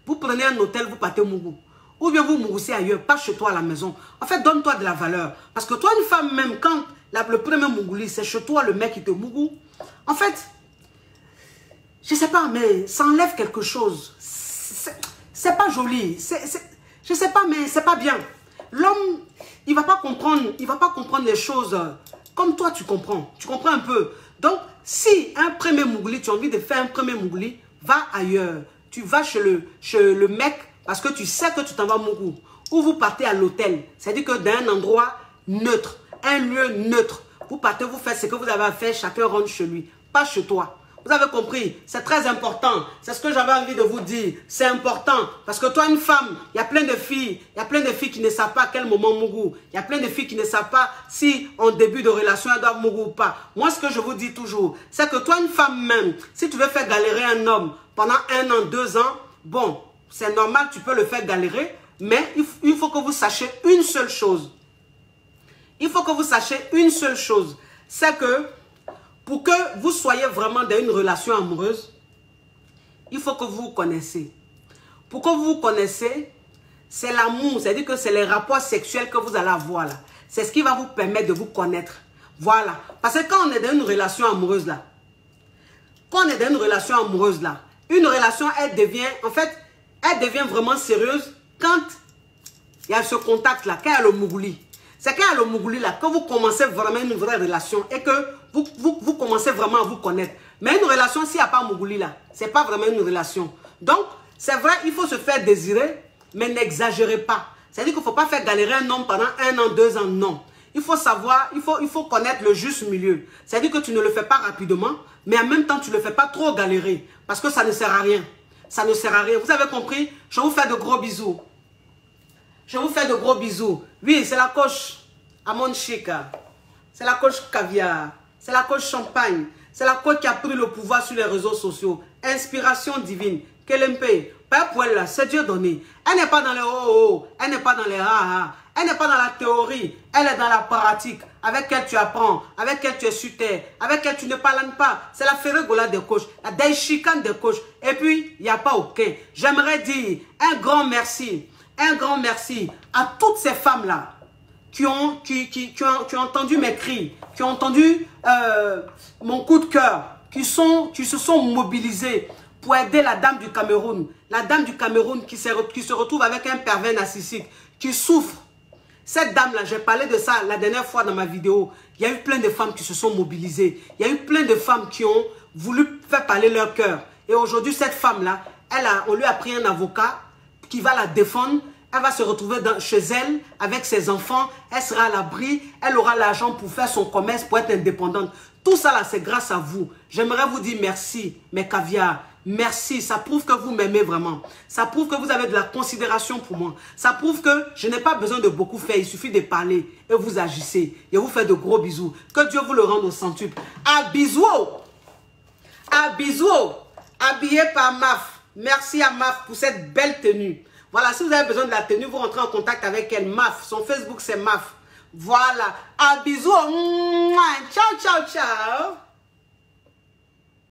Vous prenez un hôtel, vous partez mougou. Ou bien vous mougoussez ailleurs, pas chez toi à la maison. En fait, donne-toi de la valeur. Parce que toi, une femme, même quand le premier mougouli, c'est chez toi le mec qui te mougou. En fait, je ne sais pas, mais ça enlève quelque chose. C'est pas joli. Je ne sais pas, mais c'est pas bien. L'homme, il ne va pas comprendre les choses comme toi tu comprends. Tu comprends un peu. Donc, si un premier mougouli, tu as envie de faire un premier mougouli, va ailleurs. Tu vas chez le mec parce que tu sais que tu t'en vas mougou. Ou vous partez à l'hôtel. C'est-à-dire que d'un endroit neutre, un lieu neutre. Vous partez, vous faites ce que vous avez à faire, chacun rentre chez lui. Pas chez toi. Vous avez compris, c'est très important. C'est ce que j'avais envie de vous dire. C'est important. Parce que toi, une femme, il y a plein de filles. Il y a plein de filles qui ne savent pas à quel moment mougou. Il y a plein de filles qui ne savent pas si en début de relation, elles doivent mougou ou pas. Moi, ce que je vous dis toujours, c'est que toi, une femme même, si tu veux faire galérer un homme pendant 1 an, 2 ans, bon, c'est normal, tu peux le faire galérer. Mais il faut que vous sachiez une seule chose. Il faut que vous sachiez une seule chose. C'est que pour que vous soyez vraiment dans une relation amoureuse, il faut que vous vous connaissez. Pour que vous vous connaissez, c'est l'amour, c'est-à-dire que c'est les rapports sexuels que vous allez avoir là. C'est ce qui va vous permettre de vous connaître. Voilà. Parce que quand on est dans une relation amoureuse là, une relation, elle devient vraiment sérieuse quand il y a ce contact là, quand il y a le mougouli. C'est quand il y a le mougouli là que vous commencez vraiment une vraie relation et que vous commencez vraiment à vous connaître. Mais une relation, s'il n'y a pas mougouli là, ce n'est pas vraiment une relation. Donc, c'est vrai, il faut se faire désirer, mais n'exagérez pas. C'est-à-dire qu'il ne faut pas faire galérer un homme pendant 1 an, 2 ans, non. Il faut savoir, il faut connaître le juste milieu. C'est-à-dire que tu ne le fais pas rapidement, mais en même temps, tu ne le fais pas trop galérer. Parce que ça ne sert à rien. Ça ne sert à rien. Vous avez compris? Je vous fais de gros bisous. Je vous fais de gros bisous. Oui, c'est la coach Amon Chika. C'est la coach caviar. C'est la coach champagne. C'est la coach qui a pris le pouvoir sur les réseaux sociaux. Inspiration divine. Kelempe. Père Pouella, c'est Dieu donné. Elle n'est pas dans les oh-oh. Elle n'est pas dans les ha-ha. Elle n'est pas dans la théorie. Elle est dans la pratique. Avec elle tu apprends. Avec elle tu es sur terre. Avec elle tu ne parles pas. C'est la ferregola des coachs. La daishikan des coachs. Et puis, il n'y a pas aucun. J'aimerais dire un grand merci. Un grand merci à toutes ces femmes-là qui ont entendu mes cris, qui ont entendu mon coup de cœur, qui se sont mobilisées pour aider la dame du Cameroun. La dame du Cameroun qui se retrouve avec un pervers narcissique, qui souffre. Cette dame-là, j'ai parlé de ça la dernière fois dans ma vidéo. Il y a eu plein de femmes qui se sont mobilisées. Il y a eu plein de femmes qui ont voulu faire parler leur cœur. Et aujourd'hui, cette femme-là, on lui a pris un avocat qui va la défendre. Elle va se retrouver chez elle avec ses enfants. Elle sera à l'abri. Elle aura l'argent pour faire son commerce, pour être indépendante. Tout ça là, c'est grâce à vous. J'aimerais vous dire merci, mes caviars. Merci. Ça prouve que vous m'aimez vraiment. Ça prouve que vous avez de la considération pour moi. Ça prouve que je n'ai pas besoin de beaucoup faire. Il suffit de parler et vous agissez. Et vous faites de gros bisous. Que Dieu vous le rende au centuple. À bisous. À bisous. Habillé par Maf. Merci à Maf pour cette belle tenue. Voilà, si vous avez besoin de la tenue, vous rentrez en contact avec elle. Maf, son Facebook c'est Maf. Voilà. À bisous. Ciao, ciao, ciao.